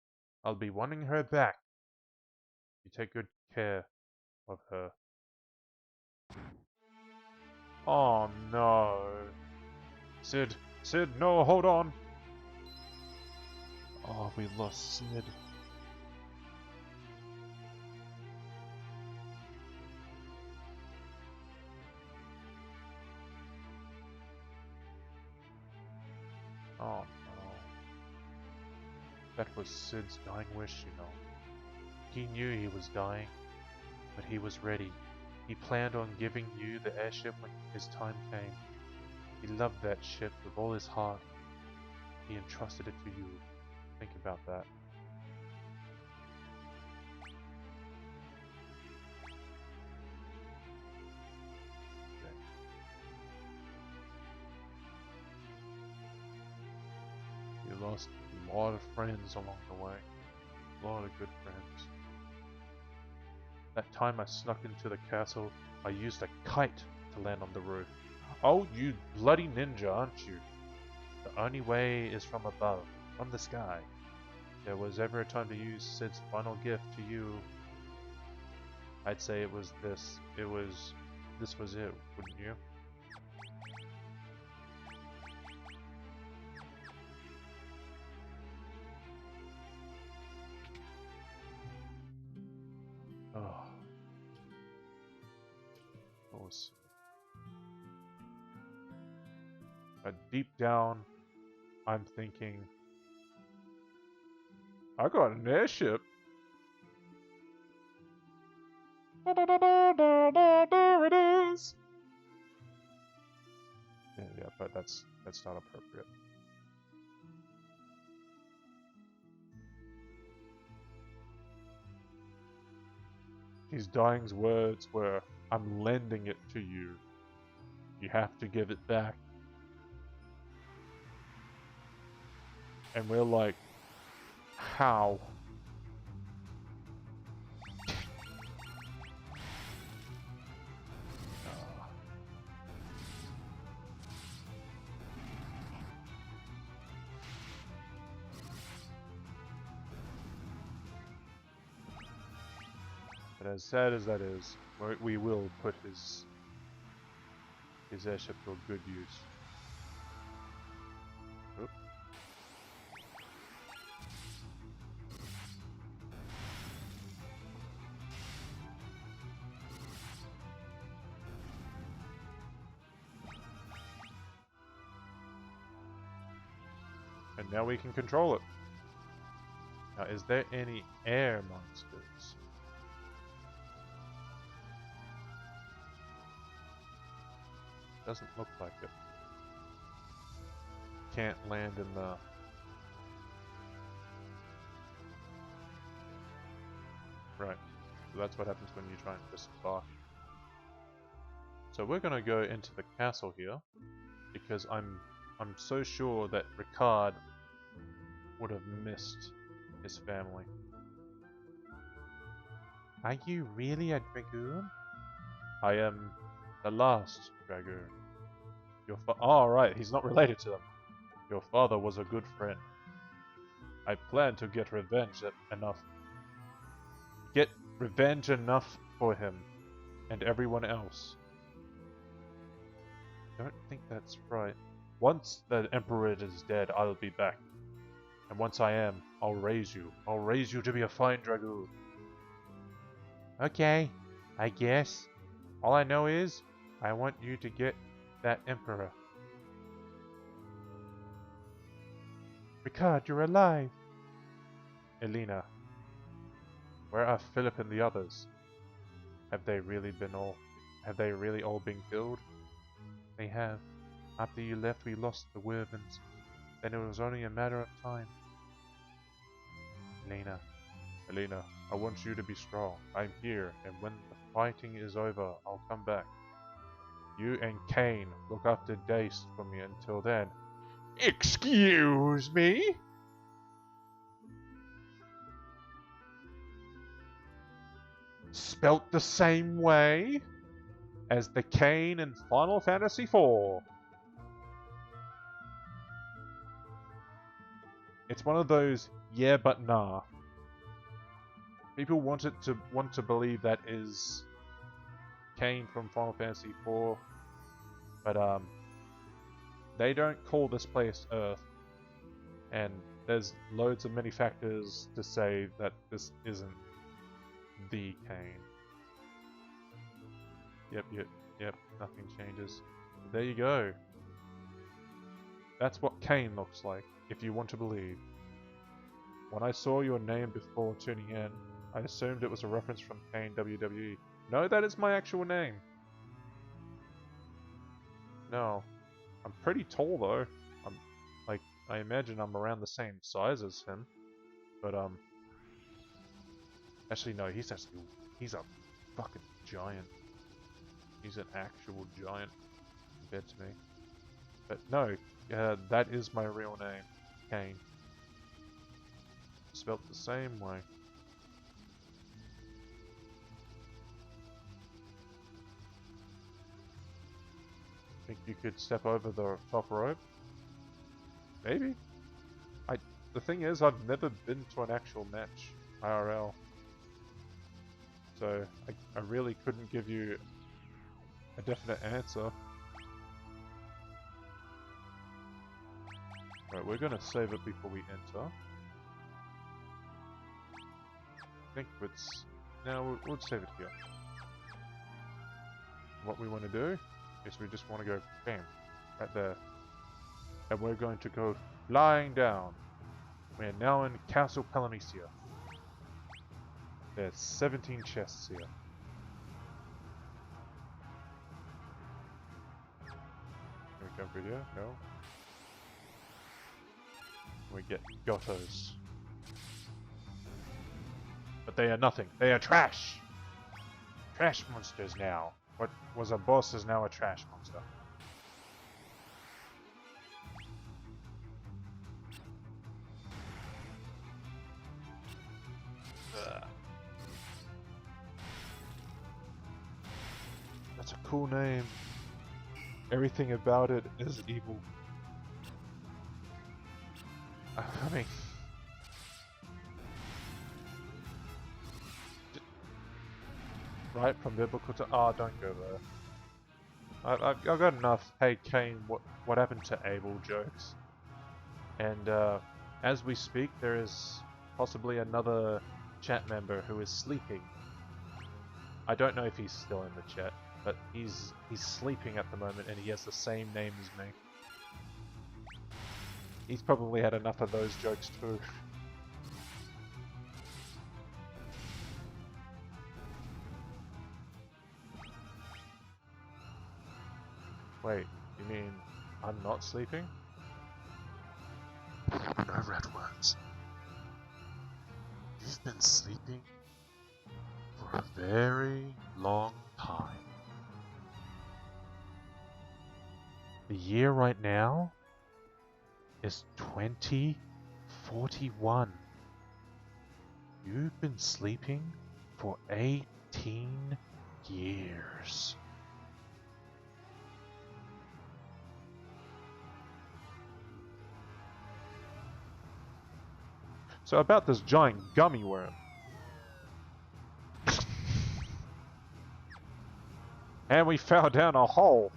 I'll be wanting her back. You take good care of her. Oh no. Sid, no, hold on. Oh, we lost Sid. Oh no. That was Sid's dying wish, you know. He knew he was dying, but he was ready. He planned on giving you the airship when his time came. He loved that ship with all his heart. He entrusted it to you. Think about that. Okay. You lost a lot of friends along the way. A lot of good friends. That time I snuck into the castle, I used a kite to land on the roof. Oh, you bloody ninja, aren't you? The only way is from above, from the sky. If there was ever a time to use Sid's final gift to you, I'd say it was this. This was it, wouldn't you? Oh. But deep down, I'm thinking, I got an airship. There it is. but that's not appropriate. His dying words were, "I'm lending it to you. You have to give it back." And we're like, how? But as sad as that is, we will put his airship to a good use. Oop. And now we can control it. Now, is there any air monsters? Doesn't look like it. Can't land in the... Right. So that's what happens when you try and disembark. So we're gonna go into the castle here, because I'm so sure that Ricard would have missed his family. Are you really a dragoon? I am the last dragoon. Oh, right, he's not related to them. Your father was a good friend. I plan to get revenge enough. Get revenge enough for him and everyone else. I don't think that's right. Once the Emperor is dead, I'll be back. And once I am, I'll raise you. I'll raise you to be a fine dragoon. Okay, I guess. All I know is, I want you to get that Emperor. Ricard, you're alive! Elena, where are Philip and the others? Have they really all been killed? They have. After you left, we lost the Wyverns. Then it was only a matter of time. Elena, I want you to be strong. I'm here, and when the fighting is over, I'll come back. You and Kane look after Dace for me until then. Excuse me? Spelt the same way as the Kane in Final Fantasy IV. It's one of those yeah but nah. People want to believe that is Kane from Final Fantasy IV, but they don't call this place Earth, and there's loads of many factors to say that this isn't the Kane. Yep, nothing changes. There you go. That's what Kane looks like, if you want to believe. When I saw your name before tuning in, I assumed it was a reference from Kane WWE. No, that is my actual name. No. I'm pretty tall though. I imagine I'm around the same size as him. But actually no, he's a fucking giant. He's an actual giant compared to me. But no, that is my real name, Kane. Spelt the same way. Think you could step over the top rope? Maybe. The thing is, I've never been to an actual match, IRL. So, I really couldn't give you a definite answer. Right, we're gonna save it before we enter. I think it's... No, we'll save it here. What we want to do is we just want to go bam, right there. And we're going to go flying down. We're now in Castle Palamecia. There's 17 chests here. Jump video, no. We get Gottos. But they are nothing. They are trash! Trash monsters now. What was a boss is now a trash monster. Ugh. That's a cool name. Everything about it is evil. I mean... Right, from biblical to... Oh, don't go there. I've got enough, hey Cain, what happened to Abel jokes. And as we speak, there is possibly another chat member who is sleeping. I don't know if he's still in the chat, but he's sleeping at the moment and he has the same name as me. He's probably had enough of those jokes too. Wait, you mean I'm not sleeping? No red words. You've been sleeping for a very long time. The year right now is 2041. You've been sleeping for 18 years. So about this giant gummy worm. And we fell down a hole.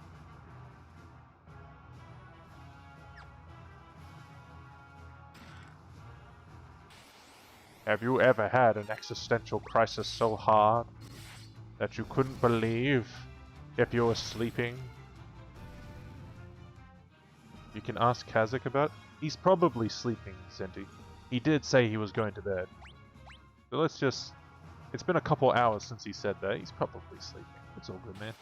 Have you ever had an existential crisis so hard that you couldn't believe if you were sleeping? You can ask Kazakh about it. He's probably sleeping, Zenti. He did say he was going to bed. So let's just... It's been a couple hours since he said that. He's probably sleeping. It's all good, man.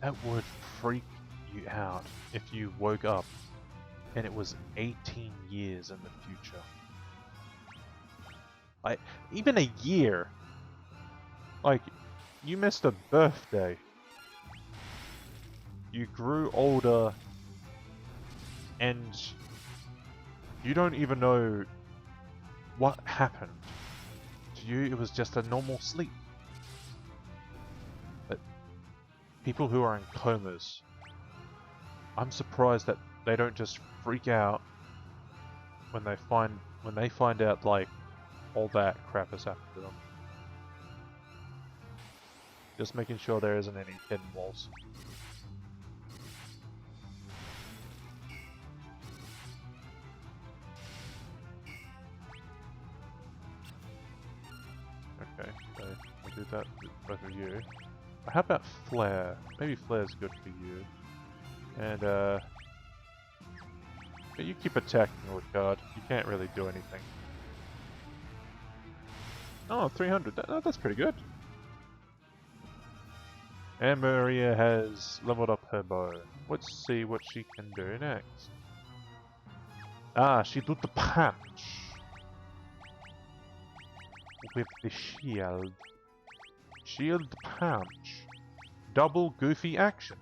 That would freak you out if you woke up and it was 18 years in the future. Like, even a year. Like, you missed a birthday. You grew older and you don't even know what happened. To you, it was just a normal sleep. People who are in comas, I'm surprised that they don't just freak out when they find out like all that crap has happened to them. Just making sure there isn't any hidden walls. Okay, so I'll do that with both of you. How about Flare? Maybe Flare's good for you. And, but you keep attacking with guard. You can't really do anything. Oh, 300. That's pretty good. And Maria has leveled up her bow. Let's see what she can do next. Ah, she did the punch. With the shield. Shield punch. Double goofy action.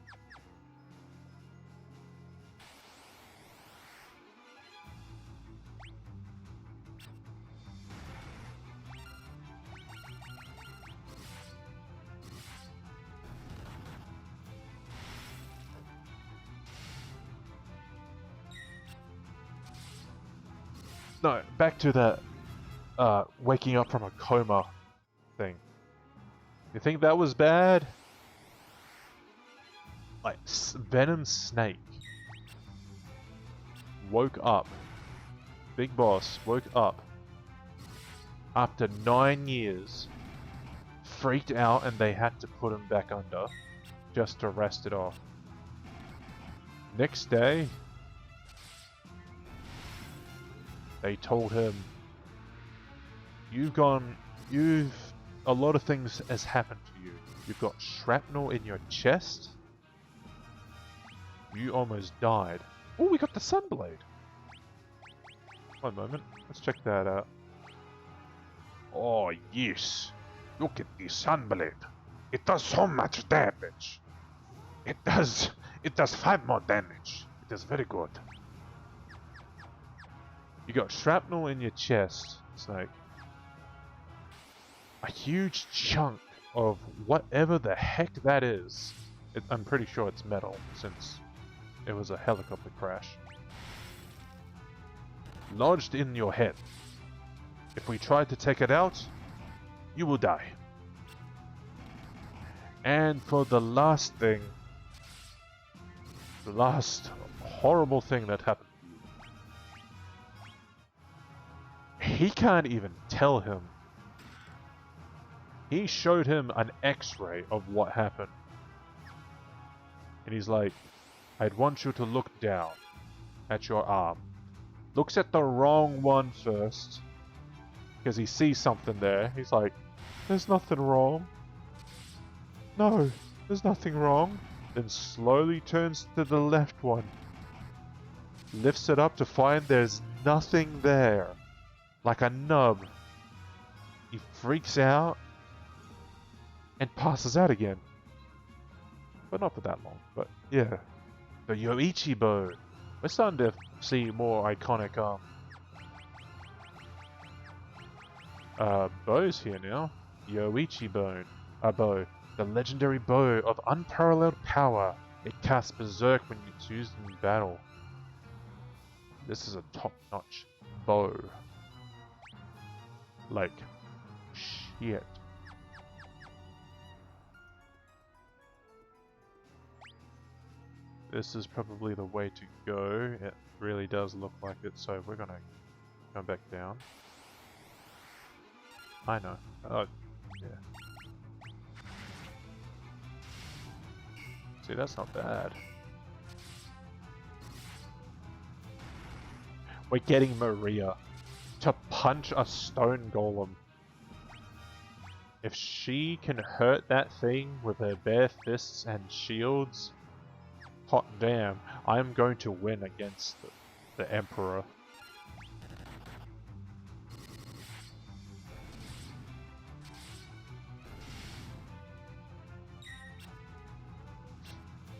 No, back to the waking up from a coma thing. You think that was bad? Like, Venom Snake woke up. Big Boss woke up after 9 years, freaked out and they had to put him back under just to rest it off. Next day, they told him, a lot of things has happened to you. You've got shrapnel in your chest. You almost died. Oh, we got the Sunblade. One moment, let's check that out. Oh, yes. Look at the Sunblade. It does so much damage. It does 5 more damage. It is very good. You got shrapnel in your chest, Snake. A huge chunk of whatever the heck that is. I'm pretty sure it's metal, since it was a helicopter crash. Lodged in your head. If we try to take it out, you will die. And for the last thing, the last horrible thing that happened to you, he can't even tell him. He showed him an x-ray of what happened. And he's like, I'd want you to look down at your arm. Looks at the wrong one first, because he sees something there. He's like, there's nothing wrong. No, there's nothing wrong. Then slowly turns to the left one. Lifts it up to find there's nothing there. Like a nub. He freaks out and passes out again. But not for that long, but yeah. The Yoichi bow. We're starting to see more iconic bows here now. Yoichi bow. The legendary bow of unparalleled power. It casts berserk when it's used in battle. This is a top-notch bow. Like, shit. This is probably the way to go. It really does look like it, so we're gonna come back down. I know. Oh, yeah. See, that's not bad. We're getting Maria to punch a stone golem. If she can hurt that thing with her bare fists and shields, hot damn, I'm going to win against the Emperor.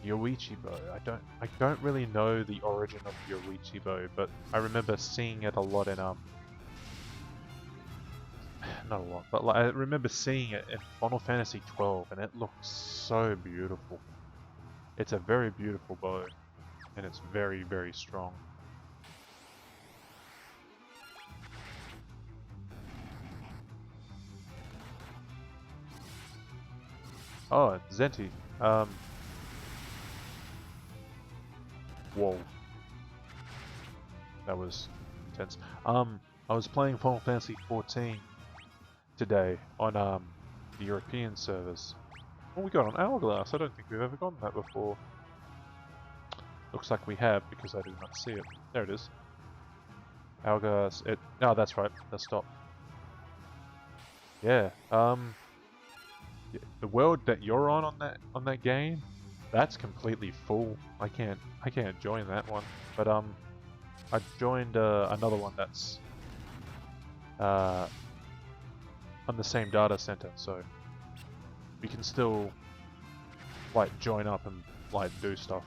Yoichi bow. I don't really know the origin of Yoichi bow, but I remember seeing it a lot in not a lot, but like, I remember seeing it in Final Fantasy 12, and it looks so beautiful. It's a very beautiful bow, and it's very, very strong. Oh, Zenti. Whoa. That was intense. I was playing Final Fantasy 14 today on the European servers. Oh, we got on Hourglass. I don't think we've ever gotten that before. Looks like we have, because I did not see it. There it is. Hourglass. Oh, that's right. Let's stop. Yeah. The world that you're on that game, that's completely full. I can't join that one. But I joined another one that's on the same data center, so we can still like join up and like do stuff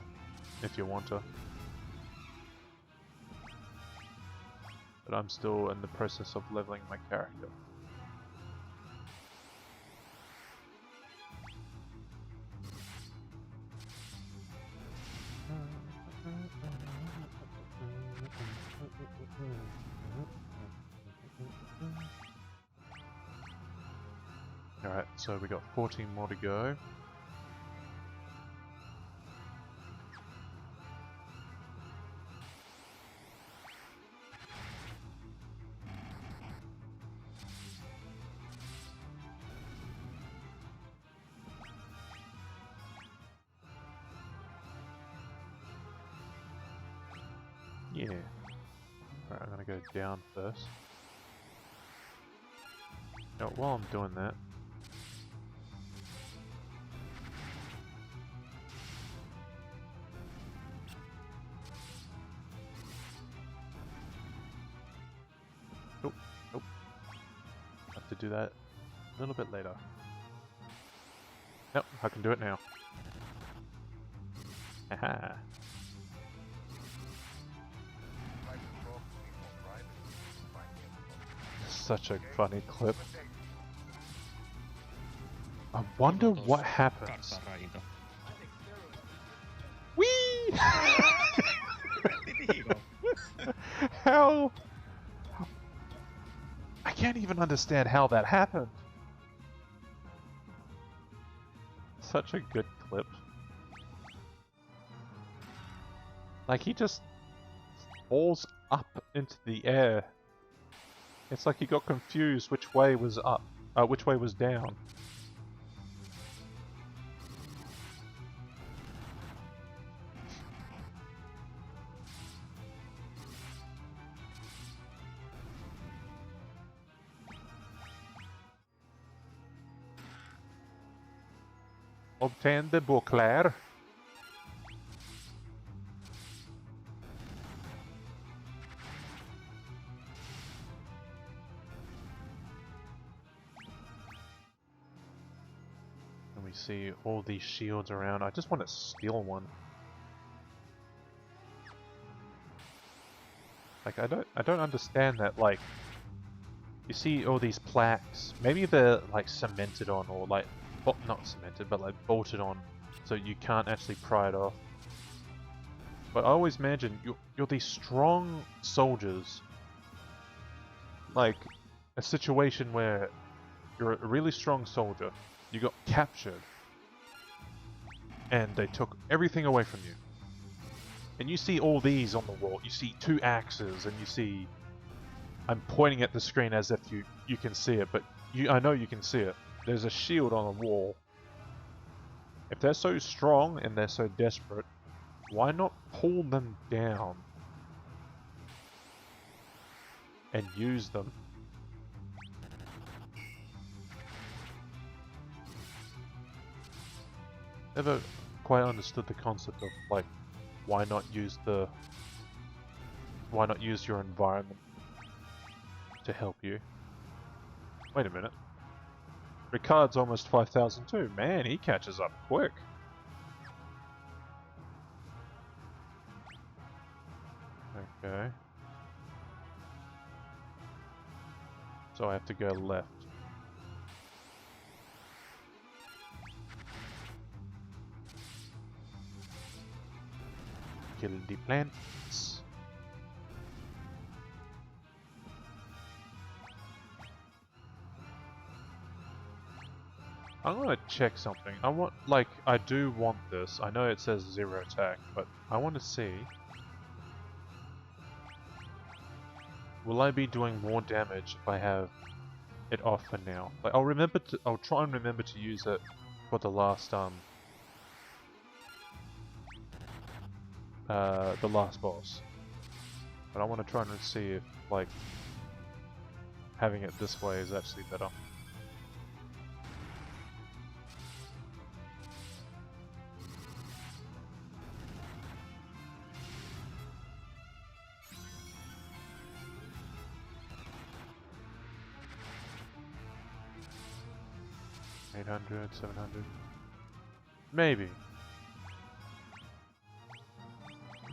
if you want to. But I'm still in the process of leveling my character. Alright, so we got 14 more to go. Yeah. Alright, I'm gonna go down first. Now, while I'm doing that... Nope, nope. I have to do that a little bit later. Nope, I can do it now. Haha. Such a funny clip. I wonder what happens. Whee! How? I can't even understand how that happened. Such a good clip. Like, he just falls up into the air. It's like he got confused which way was up, which way was down. Obtain the bouclair. And we see all these shields around. I just want to steal one. Like, I don't understand that. Like, you see all these plaques. Maybe they're like cemented on, or like, well, not cemented, but like bolted on, so you can't actually pry it off. But I always imagine you're these strong soldiers. Like, a situation where you're a really strong soldier, you got captured, and they took everything away from you. And you see all these on the wall. You see 2 axes, and you see... I'm pointing at the screen as if you can see it, but I know you can see it. There's a shield on the wall. If they're so strong and they're so desperate, why not pull them down and use them? Never quite understood the concept of, like, why not use your environment to help you? Wait a minute. Ricard's almost 5,000 too. Man, he catches up quick. Okay. So I have to go left. Kill the plants. I'm gonna check something. I do want this. I know it says 0 attack, but I want to see. Will I be doing more damage if I have it off for now? Like, I'll try and remember to use it for the last boss. But I want to try and see if, like, having it this way is actually better. $800, $700, maybe.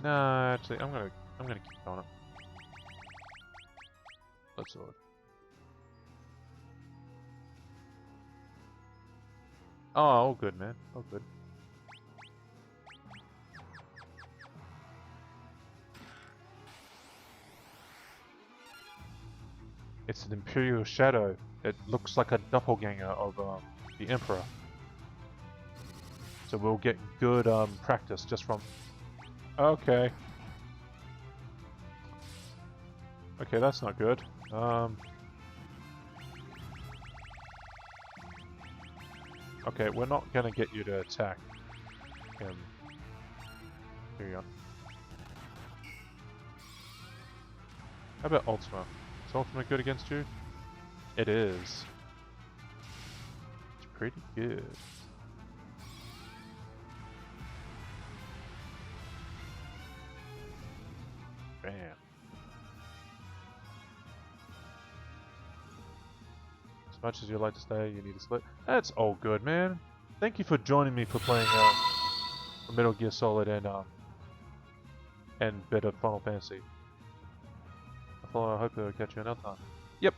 No, actually, I'm gonna keep on it. Blood sword. Oh, all good, man. All good. It's an Imperial Shadow. It looks like a doppelganger of the Emperor. So we'll get good practice just from... Okay. Okay, that's not good. Okay, we're not gonna get you to attack him. Here you go. How about Ultima? Is Ultima good against you? It is. It's pretty good. Bam. As much as you like to stay, you need to split. That's all good, man. Thank you for joining me for playing Metal Gear Solid and bit of Final Fantasy. I hope I'll catch you another time. Yep.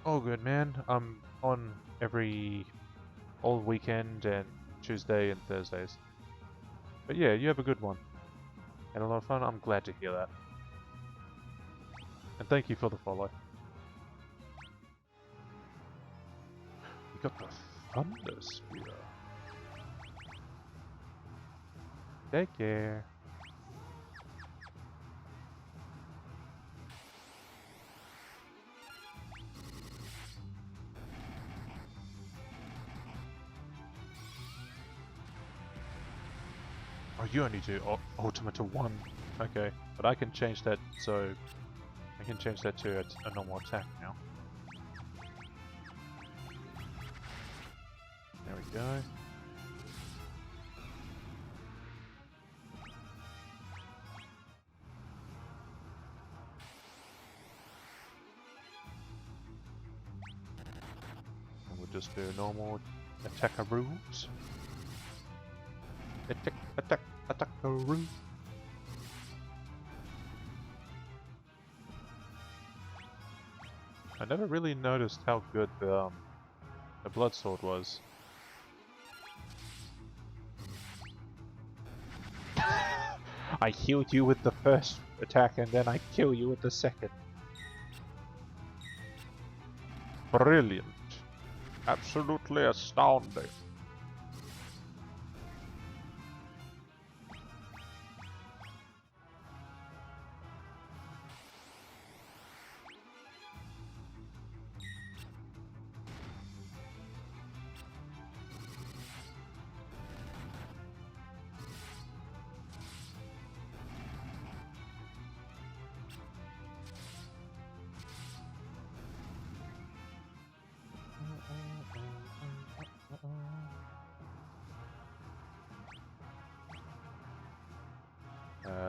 All good, man. I'm on all weekend and Tuesday and Thursdays. But yeah, you have a good one. Had a lot of fun. I'm glad to hear that. And thank you for the follow. You got the Thunder Spear. Take care. Oh, you only do Ultima to 1. Okay, but I can change that so I can change that to a normal attack now. There we go. And we'll just do normal attacker rules. Attackaroo. I never really noticed how good the blood sword was. I healed you with the first attack and then I kill you with the second. Brilliant. Absolutely astounding.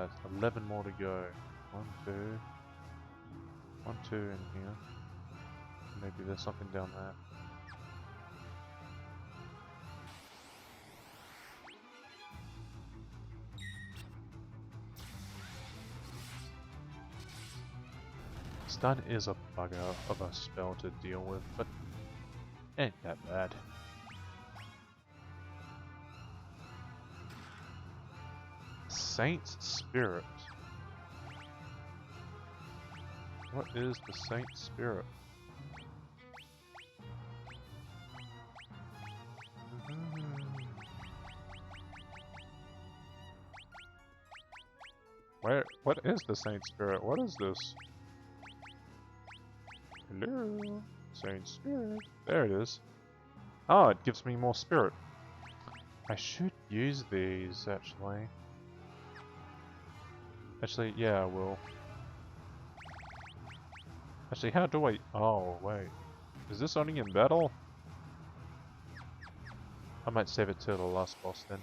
It's 11 more to go. 1, 2. 1, 2 in here. Maybe there's something down there. Stun is a bugger of a spell to deal with, but ain't that bad. Saint's Spirit. What is the Saint's Spirit? What is the Saint Spirit? What is this? Hello? Saint Spirit. There it is. Oh, it gives me more spirit. I should use these, actually. Actually, yeah, I will. Actually, how do I... Oh, wait. Is this only in battle? I might save it to the last boss, then.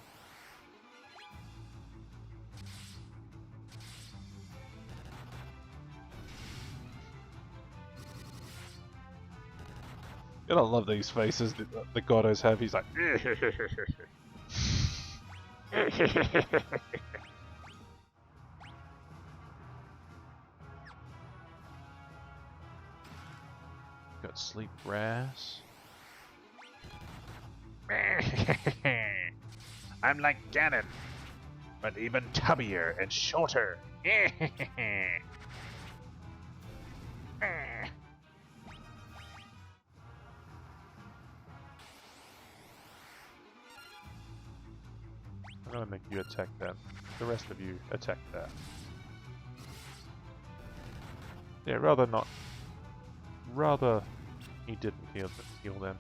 I love these faces that the Goddos have. He's like... Got sleep grass. I'm like Ganon, but even tubbier and shorter. I'm gonna make you attack that. The rest of you attack that. Yeah, rather not. Rather he didn't heal them.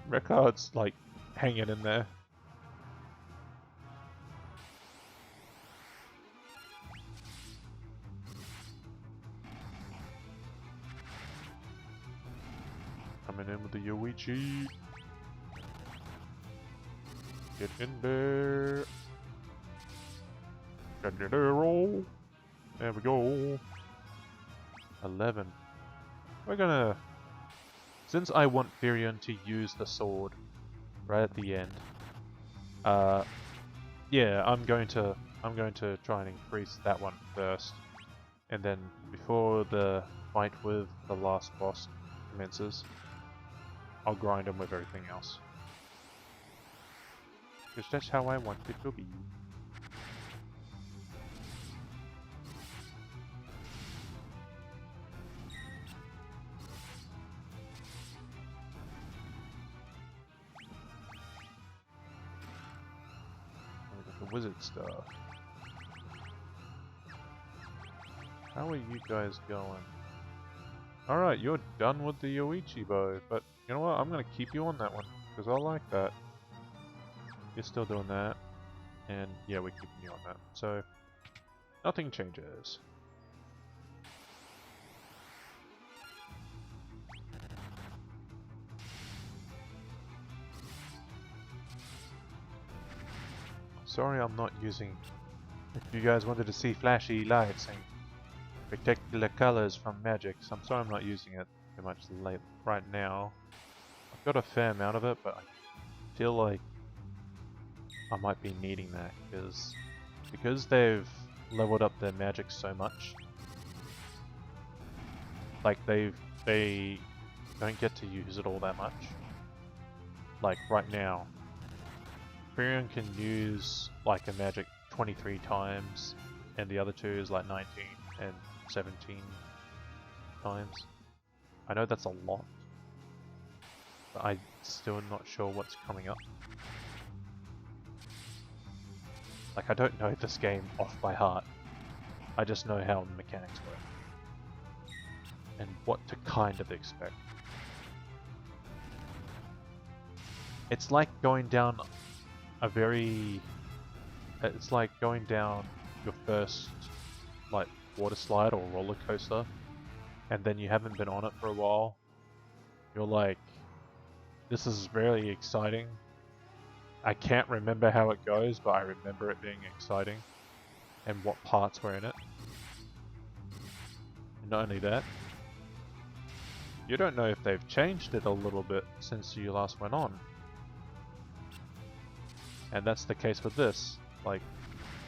Record's like hanging in there. with the Yoichi. Get in there. Get in there, roll. There we go. 11. We're gonna... Since I want Firion to use the sword right at the end, yeah, I'm going to try and increase that one first, and then before the fight with the last boss commences, I'll grind him with everything else. Because that's how I want it to be. The wizard stuff. How are you guys going? Alright, you're done with the Yoichi bow, but you know what? I'm gonna keep you on that one, because I like that. You're still doing that, and yeah, we're keeping you on that. So, nothing changes. Sorry I'm not using... If you guys wanted to see flashy lights and spectacular colors from magic, so I'm sorry I'm not using it too much right now. I've got a fair amount of it, but I feel like I might be needing that, because they've leveled up their magic so much. Like, they don't get to use it all that much. Like, right now, Firion can use, like, a magic 23 times, and the other two is like 19 and 17 times. I know that's a lot, but I'm still not sure what's coming up. Like, I don't know this game off by heart. I just know how the mechanics work. And what to kind of expect. It's like going down a very... It's like going down your first, like, water slide or roller coaster, and then you haven't been on it for a while. You're like, this is really exciting. I can't remember how it goes, but I remember it being exciting, and what parts were in it. And not only that, you don't know if they've changed it a little bit since you last went on. And that's the case with this. Like,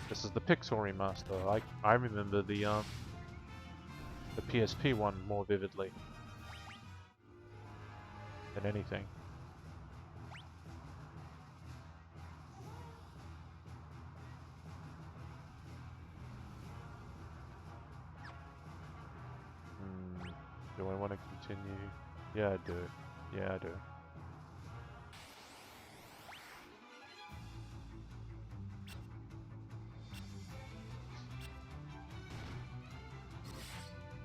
this is the Pixel remaster. I remember the PSP one more vividly than anything. Do I want to continue? Yeah, I do. Yeah, I do.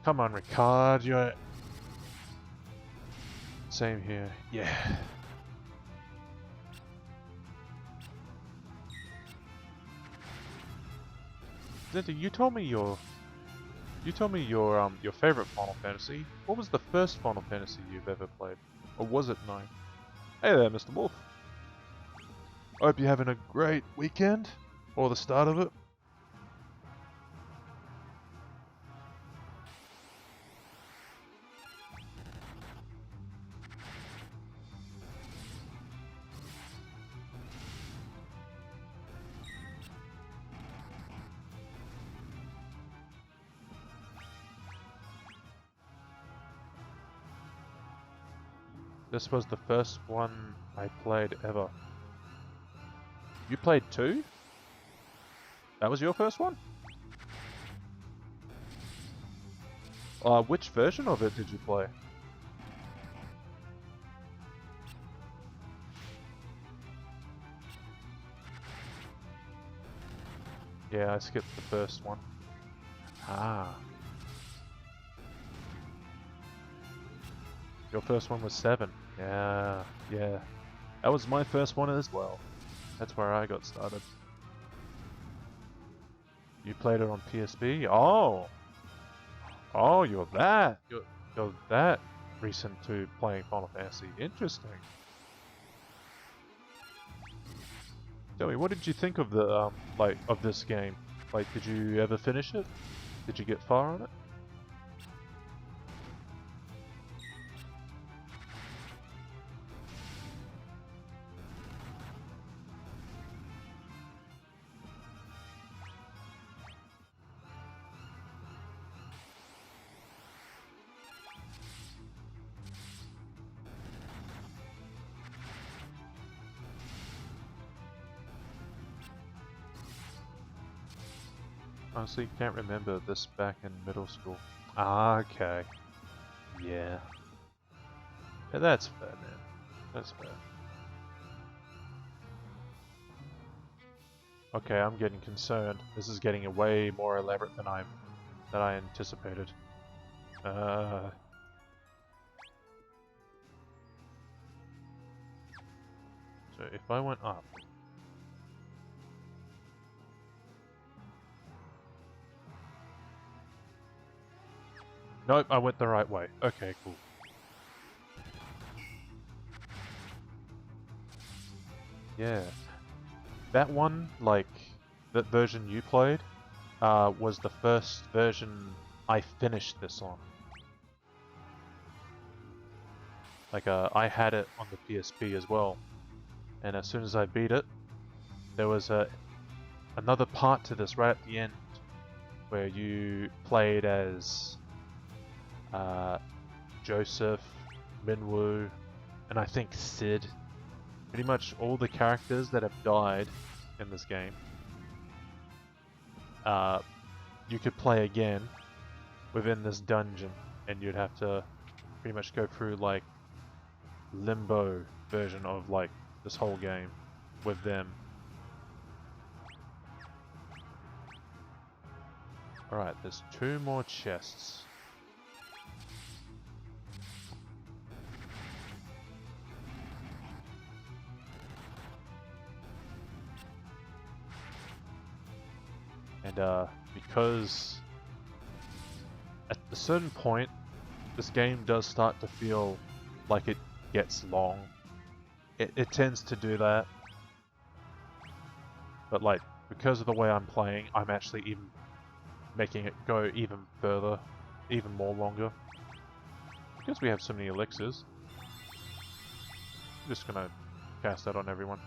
Come on, Ricard, you're... Same here. Yeah. Zinta, you told me your favorite Final Fantasy. What was the first Final Fantasy you've ever played? Or was it 9? Hey there, Mr. Wolf. I hope you're having a great weekend, or the start of it. This was the first one I played ever. You played 2? That was your first one? Which version of it did you play? Yeah, I skipped the first one. Ah. Your first one was 7. Yeah, yeah. That was my first one as well. That's where I got started. You played it on PSP? Oh! Oh, you're that! You're that recent to playing Final Fantasy. Interesting. Tell me, what did you think of the like of this game? Like, did you ever finish it? Did you get far on it? Honestly, can't remember this back in middle school. Ah, okay. Yeah. Yeah, that's fair, man. That's fair. Okay, I'm getting concerned. This is getting way more elaborate than I anticipated. So if I went up. Nope, I went the right way. Okay, cool. Yeah. That one, like, that version you played, was the first version I finished this on. Like, I had it on the PSP as well. And as soon as I beat it, there was another part to this right at the end where you played as Joseph, Minwoo, and I think Sid. Pretty much all the characters that have died in this game, you could play again within this dungeon, and you'd have to pretty much go through like limbo version of like this whole game with them. Alright, there's 2 more chests. And because at a certain point, this game does start to feel like it gets long. It tends to do that. But like, because of the way I'm playing, I'm actually even making it go even further, even more longer. Because we have so many elixirs. I'm just gonna cast that on everyone.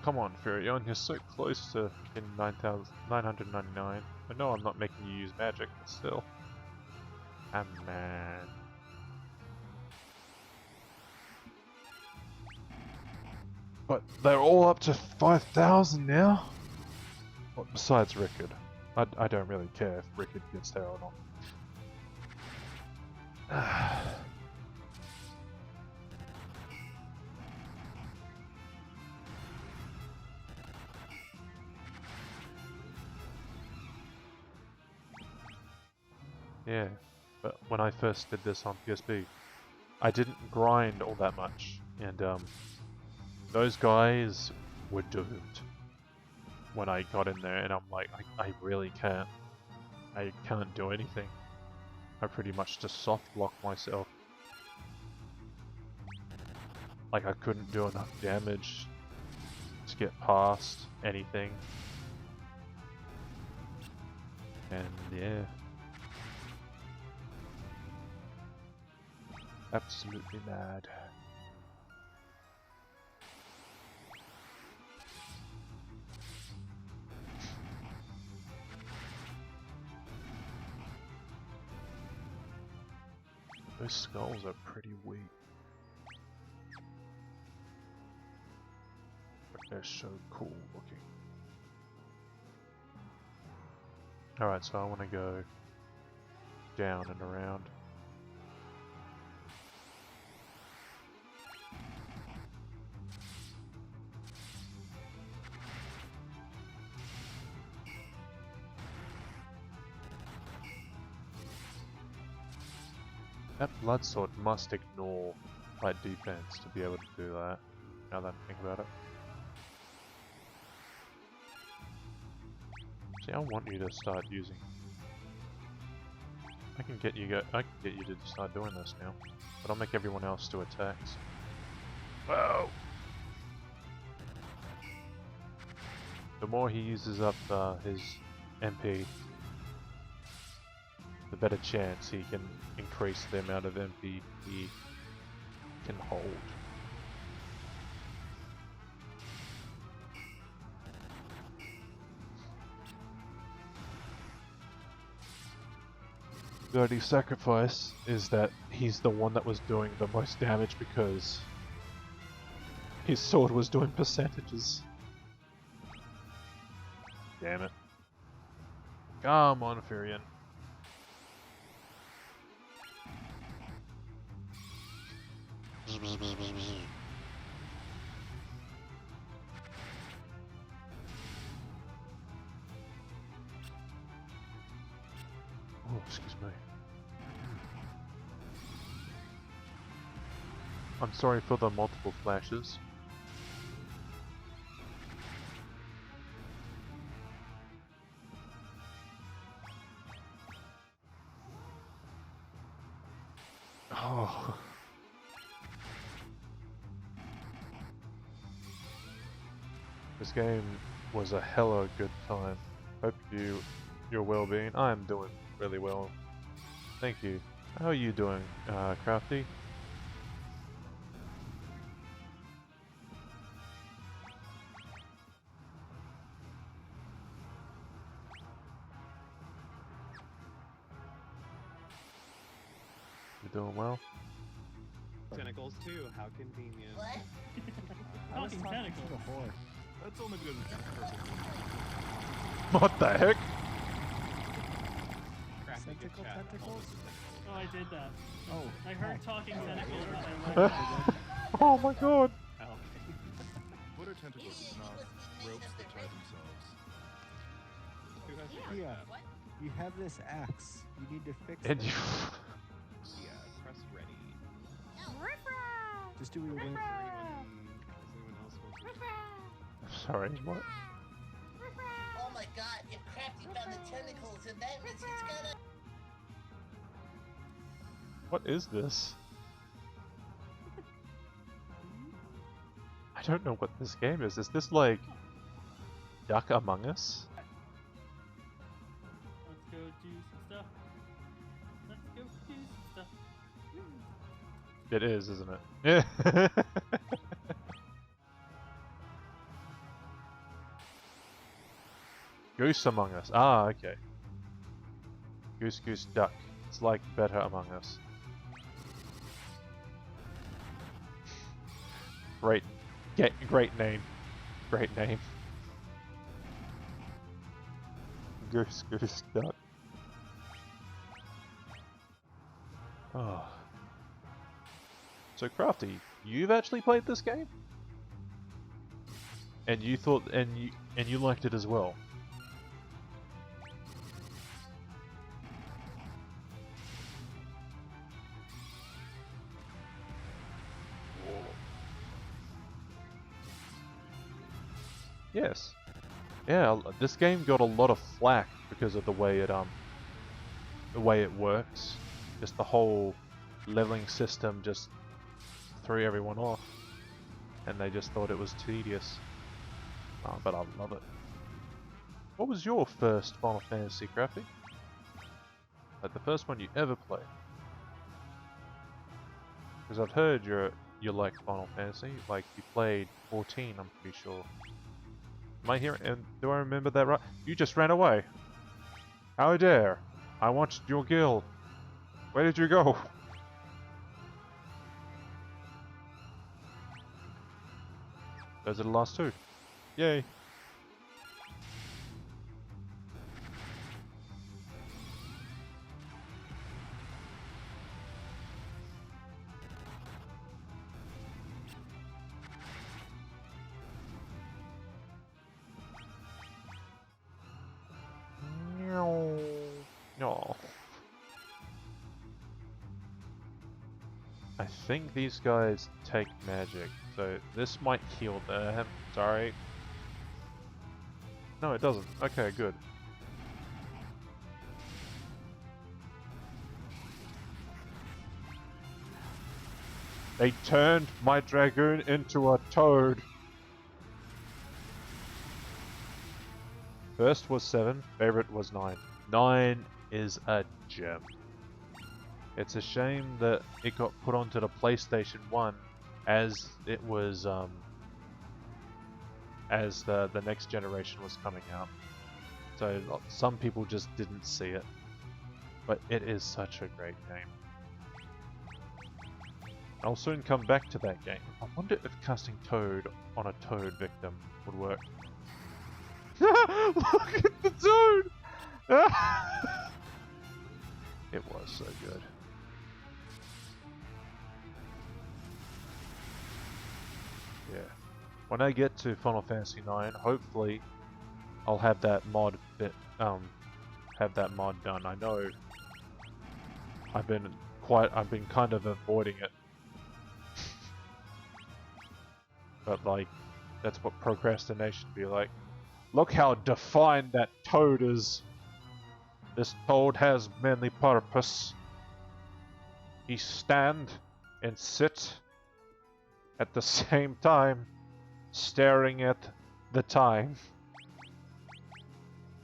Come on, Furion, you're so close to in 9,999. I know I'm not making you use magic, but still. Ah, man. But they're all up to 5,000 now? Well, besides Rickard. I don't really care if Rickard gets there or not. Yeah, but when I first did this on PSP, I didn't grind all that much, and those guys were doomed when I got in there, and I'm like, I really can't. I can't do anything. I pretty much just soft block myself. Like I couldn't do enough damage to get past anything. And yeah. Absolutely mad. Those skulls are pretty weak. But they're so cool looking. Alright, so I want to go down and around. That blood sword must ignore my defense to be able to do that, now that I think about it. See, I want you to start using... I can get you to start doing this now, but I'll make everyone else do attacks. Whoa! The more he uses up his MP, the better chance he can increase the amount of MP he can hold. The only sacrifice is that he's the one that was doing the most damage because his sword was doing percentages. Damn it. Come on, Furion. Oh, excuse me. I'm sorry for the multiple flashes. Oh. This game was a hella good time. Hope you're well-being. I'm doing really well. Thank you. How are you doing, Crafty? You doing well? Tentacles too, how convenient. What? Talking tentacles. That's only because it's perfect. What the heck? Crafty good Tentacle chat. tentacles? Oh, I did that. Oh. I heard talking tentacles, but I liked it. Oh my god! Oh. What are tentacles? Not ropes that tie themselves. Who has Yeah. that? You have this axe. You need to fix And it. you... Yeah, press ready. Just do what you want. Does anyone else want to? Sorry, what? Oh my god, if Crafty found the tentacles, and that means he's gonna... What is this? I don't know what this game is. Is this like Duck Among Us? Let's go do some stuff. Let's go do some stuff. It is, isn't it? Yeah. Goose Among Us. Ah, okay. Goose Goose Duck. It's like Better Among Us. Great. Great name. Great name. Goose Goose Duck. Oh. So Crafty, you've actually played this game? And you thought and you liked it as well. Yes. Yeah, this game got a lot of flack because of the way it works. Just the whole leveling system just threw everyone off, and they just thought it was tedious. But I love it. What was your first Final Fantasy, Crafty? Like the first one you ever played? Because I've heard you like Final Fantasy. Like you played 14, I'm pretty sure. Am I here? And do I remember that right? You just ran away. How dare! I wanted your guild. Where did you go? Those are the last two. Yay! No. I think these guys take magic, so this might heal them. Sorry. No, it doesn't. Okay, good. They turned my dragoon into a toad. First was 7, favorite was 9. 9 is a gem. It's a shame that it got put onto the PlayStation 1 as it was, as the next generation was coming out. So some people just didn't see it. But it is such a great game. I'll soon come back to that game. I wonder if casting Toad on a Toad victim would work. Look at the Toad! It was so good. Yeah. When I get to Final Fantasy IX, hopefully I'll have that mod done. I know I've been kind of avoiding it. But like, that's what procrastination be like. Look how defined that Toad is. This Toad has manly purpose. He stand and sit at the same time, staring at the time.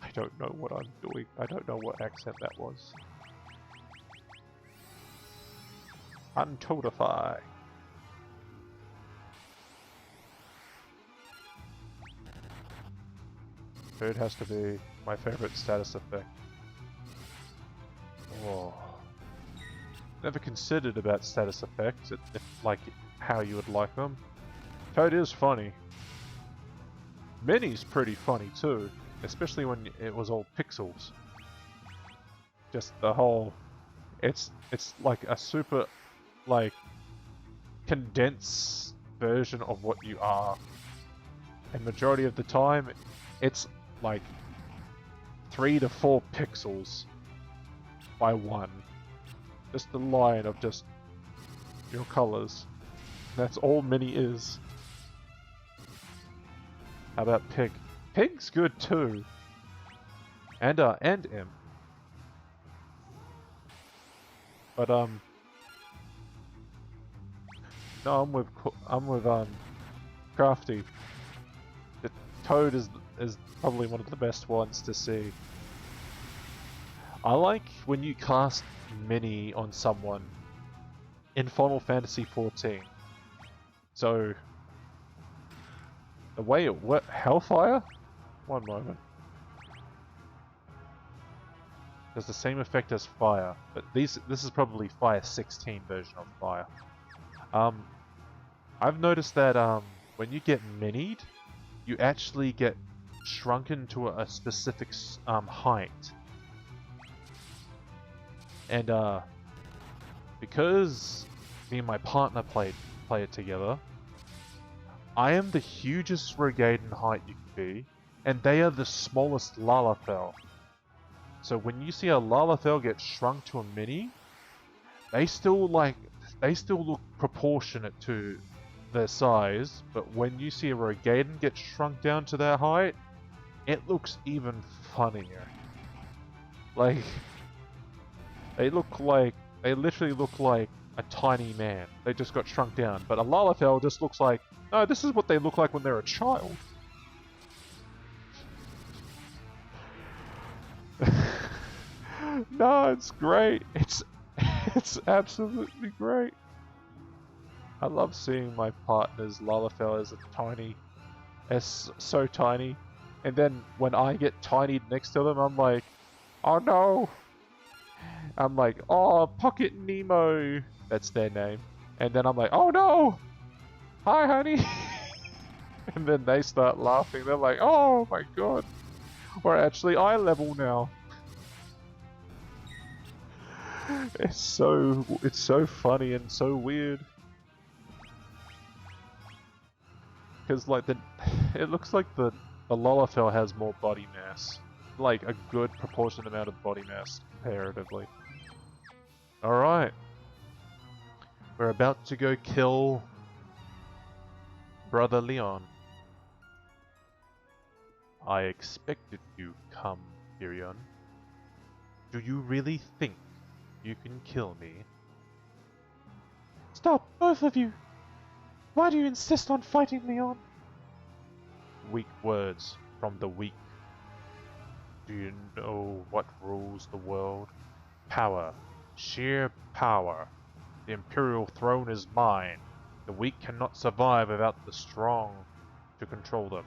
I don't know what I'm doing. I don't know what accent that was. Untoadify. It has to be my favorite status effect. Oh. Never considered about status effects, like how you would like them. Toad is funny. Minnie's pretty funny too, especially when it was all pixels. Just the whole, it's like a super, like, condensed version of what you are. And majority of the time, it's like 3 to 4 pixels by 1. Just the line of just your colors. That's all Minnie is. How about Pig? Pig's good too. And M. But no, I'm with Crafty. The Toad is probably one of the best ones to see. I like when you cast Minnie on someone in Final Fantasy XIV. So the way it works, Hellfire? One moment. Does the same effect as fire, but this is probably Fire 16 version of fire. I've noticed that when you get minied, you actually get shrunken to a specific height. And because me and my partner play it together, I am the hugest Rogaden height you can be, and they are the smallest Lalafell. So when you see a Lalafell get shrunk to a mini, they still look proportionate to their size, but when you see a Rogaden get shrunk down to that height, it looks even funnier. Like, they literally look like a tiny man. They just got shrunk down. But a Lalafell just looks like, no, this is what they look like when they're a child. No, it's great. It's absolutely great. I love seeing my partner's Lalafell as so tiny. And then when I get tinied next to them, I'm like, oh no. I'm like, oh, Pocket Nemo. That's their name. And then I'm like, oh no. Hi, honey. And then they start laughing. They're like, oh my god. We're actually eye level now. It's so funny and so weird. Because like it looks like the Lalafell has more body mass. Like a good proportionate amount of body mass comparatively. Alright. We're about to go kill Brother Leon. I expected you come, Tyrion. Do you really think you can kill me? Stop, both of you! Why do you insist on fighting, Leon? Weak words from the weak. Do you know what rules the world? Power. Sheer power. The Imperial throne is mine. The weak cannot survive without the strong to control them.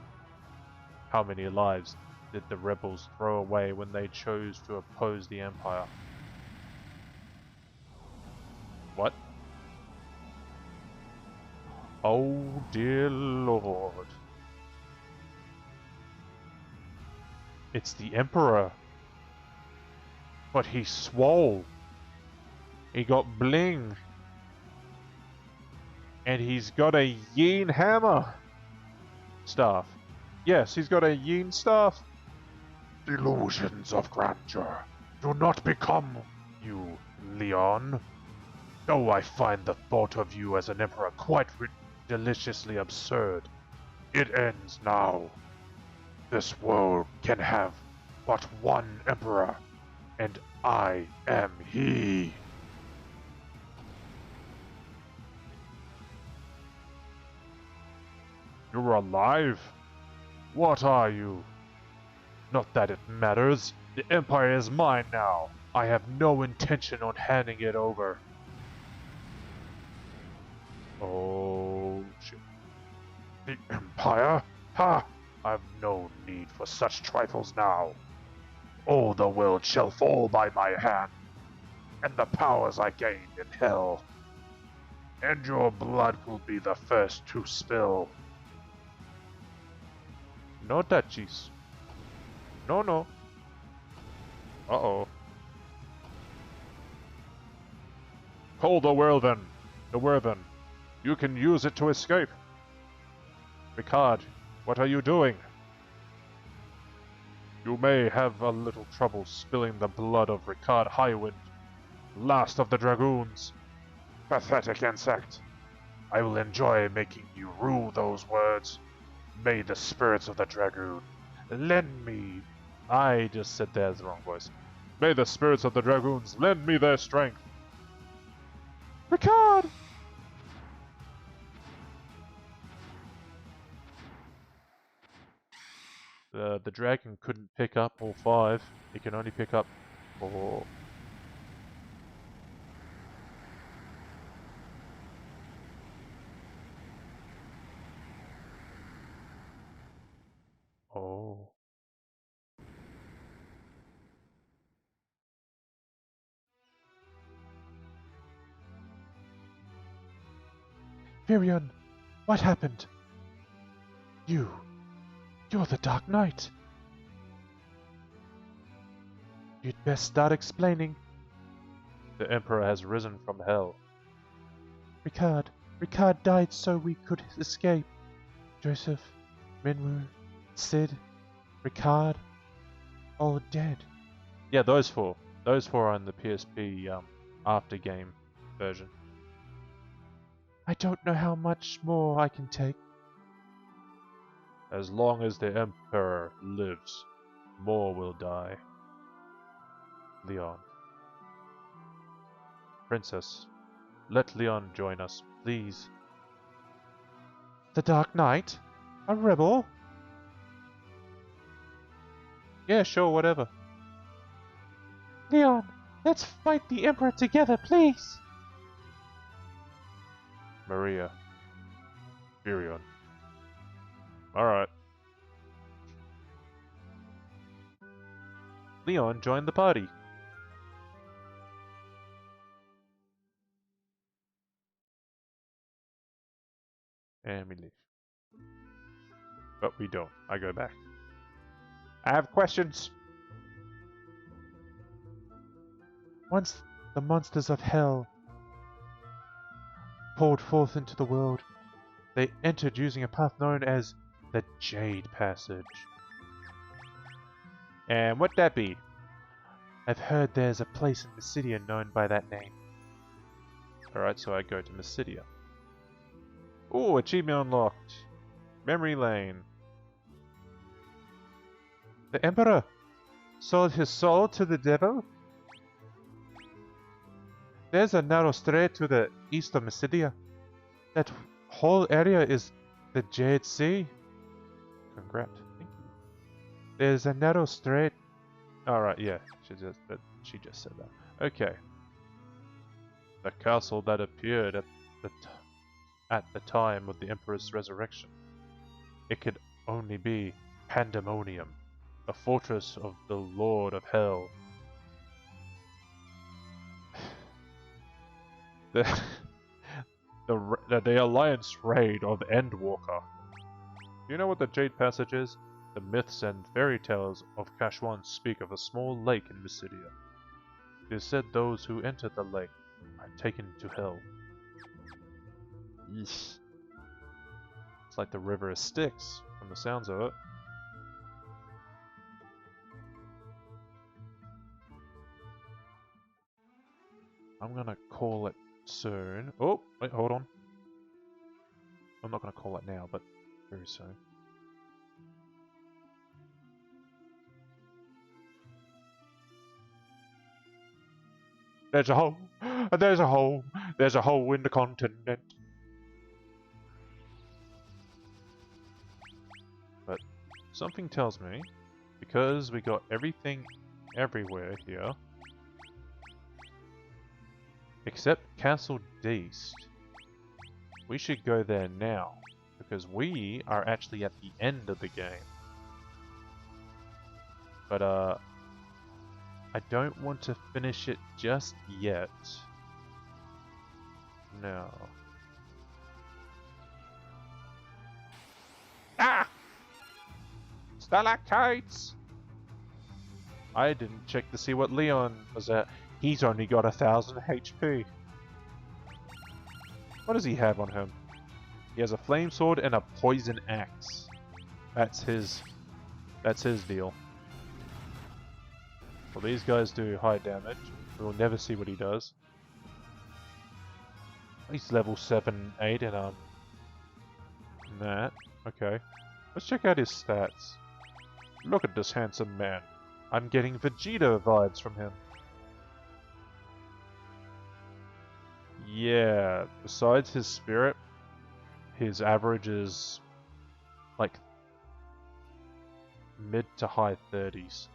How many lives did the rebels throw away when they chose to oppose the Empire? What? Oh dear Lord. It's the Emperor. But he's swole. He got bling. And he's got a yin hammer. Staff. Yes, he's got a yin staff. Delusions of grandeur do not become you, Leon. Though I find the thought of you as an emperor quite deliciously absurd, it ends now. This world can have but one emperor, and I am he. You're alive? What are you? Not that it matters. The Empire is mine now. I have no intention on handing it over. Oh, shit. The Empire? Ha! I've no need for such trifles now. All the world shall fall by my hand, and the powers I gained in hell. And your blood will be the first to spill. No touchies. No, no. Uh-oh. Call the Whirlwind. The Whirlwind. You can use it to escape. Ricard, what are you doing? You may have a little trouble spilling the blood of Ricard Highwind, last of the Dragoons. Pathetic insect. I will enjoy making you rue those words. May the spirits of the Dragoon lend me... I just said that as the wrong voice. May the spirits of the Dragoons lend me their strength. Ricard! The dragon couldn't pick up all 5. It can only pick up 4. Oh. Virion, what happened? You're the Dark Knight. You'd best start explaining. The Emperor has risen from hell. Ricard died so we could escape. Joseph, Minwu, Sid, Ricard, all dead. Yeah, those 4. Those 4 are in the PSP after game version. I don't know how much more I can take. As long as the Emperor lives, more will die. Leon. Princess, let Leon join us, please. The Dark Knight? A rebel? Yeah, sure, whatever. Leon, let's fight the Emperor together, please. Maria. Virion. Alright. Leon joined the party. And we leave. But we don't. I go back. I have questions. Once the monsters of hell poured forth into the world, they entered using a path known as the Jade Passage. And what'd that be? I've heard there's a place in Mysidia known by that name. Alright, so I go to Mysidia. Ooh, achievement unlocked. Memory Lane. The Emperor sold his soul to the devil? There's a narrow strait to the east of Mysidia. That whole area is the Jade Sea. Congrats. Thank you. There's a narrow strait. Alright, yeah. She just said that. Okay. The castle that appeared at the time of the Emperor's resurrection. It could only be Pandemonium, a fortress of the Lord of Hell. The Alliance raid of Endwalker. Do you know what the Jade Passage is? The myths and fairy tales of Kashwan speak of a small lake in Mysidia. It is said those who enter the lake are taken to hell. Yeesh. It's like the river of Styx, from the sounds of it. I'm gonna call it soon. Oh, wait, hold on. I'm not gonna call it now, but very soon. There's a hole! There's a hole! There's a hole in the continent! But something tells me, because we got everything everywhere here, except Castle Deist, we should go there now, because we are actually at the end of the game. But I don't want to finish it just yet. No. Ah! Stalactites! I didn't check to see what Leon was at. He's only got 1,000 HP. What does he have on him? He has a flame sword and a poison axe. That's his deal. Well, these guys do high damage. We'll never see what he does. He's level 7, 8 and that. Okay. Let's check out his stats. Look at this handsome man. I'm getting Vegeta vibes from him. Yeah, besides his spirit, his average is like mid to high 30s.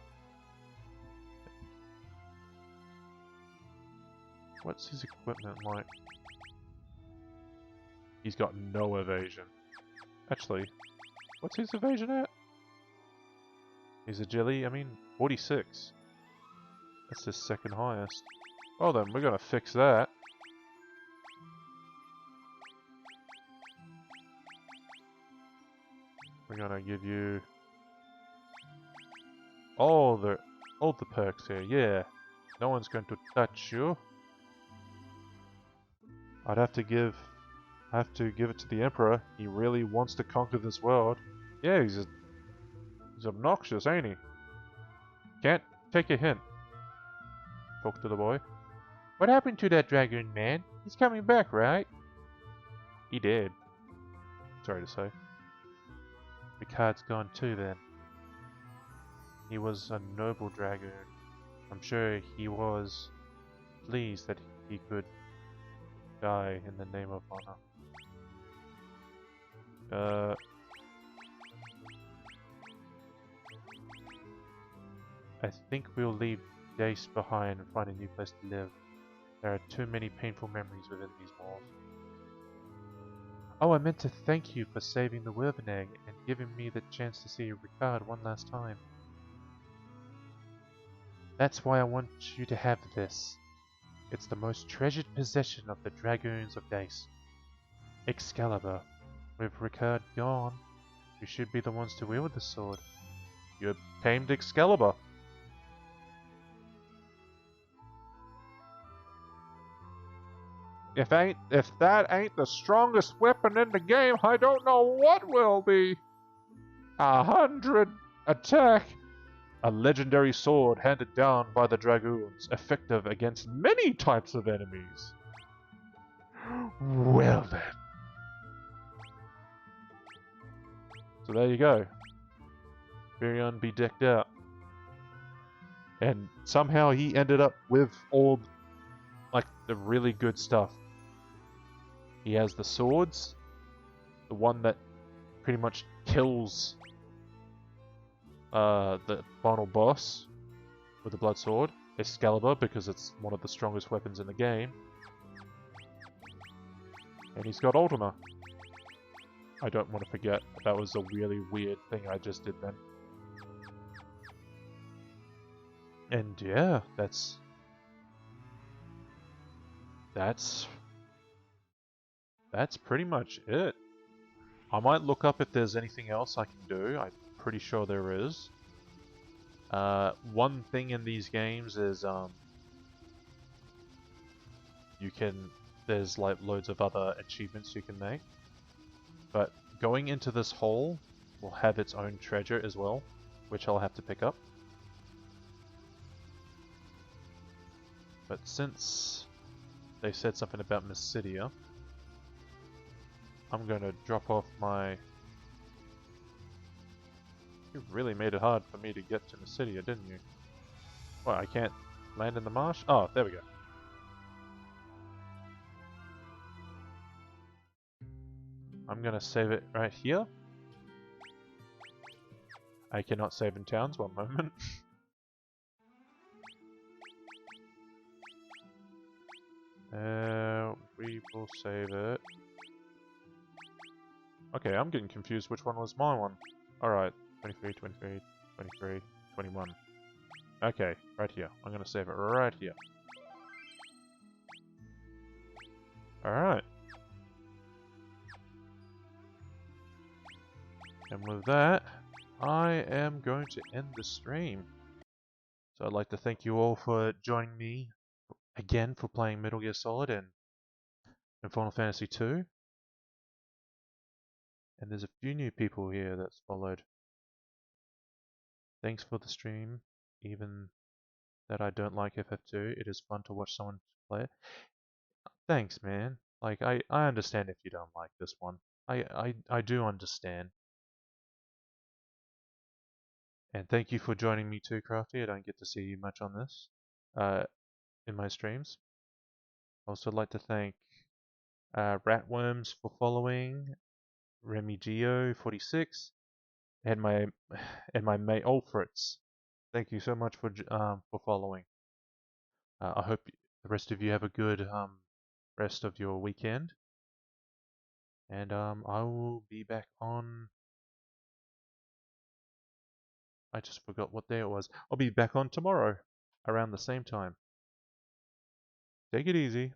What's his equipment like? He's got no evasion. Actually, what's his evasion at? His agility, I mean, 46. That's his second highest. Well then, we're gonna fix that. We're gonna give you all the perks here, yeah. No one's going to touch you. I have to give it to the Emperor. He really wants to conquer this world. Yeah, he's obnoxious, ain't he? Can't take a hint. Talk to the boy. What happened to that dragoon man? He's coming back, right? He did. Sorry to say. Ricard's gone too then. He was a noble dragoon. I'm sure he was pleased that he could die in the name of honor. I think we'll leave Dace behind and find a new place to live. There are too many painful memories within these walls. Oh, I meant to thank you for saving the Werven egg and giving me the chance to see Ricard one last time. That's why I want you to have this. It's the most treasured possession of the Dragoons of Dace. Excalibur. With Ricard gone, you should be the ones to wield the sword. You tamed Excalibur. If that ain't the strongest weapon in the game, I don't know what will be. 100 attack. A legendary sword handed down by the Dragoons, effective against many types of enemies. Well then. So there you go. Firion be decked out. And somehow he ended up with all, like, the really good stuff. He has the swords, the one that pretty much kills the final boss with the blood sword, Excalibur, because it's one of the strongest weapons in the game. And he's got Ultima. I don't want to forget, that was a really weird thing I just did then. And yeah, that's pretty much it. I might look up if there's anything else I can do. I'm pretty sure there is. One thing in these games is there's like loads of other achievements you can make. But going into this hole will have its own treasure as well, which I'll have to pick up. But since they said something about Mysidia, I'm going to drop off my... You really made it hard for me to get to Mysidia, didn't you? What, I can't land in the marsh? Oh, there we go. I'm going to save it right here. I cannot save in towns, one moment. We will save it. Okay, I'm getting confused which one was my one. Alright, 23, 23, 23, 21. Okay, right here. I'm gonna save it right here. Alright. And with that, I am going to end the stream. So I'd like to thank you all for joining me again for playing Metal Gear Solid and Final Fantasy II. And there's a few new people here that's followed. Thanks for the stream, even that I don't like FF2. It is fun to watch someone play it. Thanks, man. Like, I understand if you don't like this one. I do understand. And thank you for joining me too, Crafty. I don't get to see you much on this, in my streams. I also like to thank Ratworms for following, Remigio46, and my mate Ulfritz. Thank you so much for following. I hope the rest of you have a good rest of your weekend. And I will be back on... I just forgot what day it was. I'll be back on tomorrow, around the same time. Take it easy.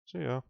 See ya.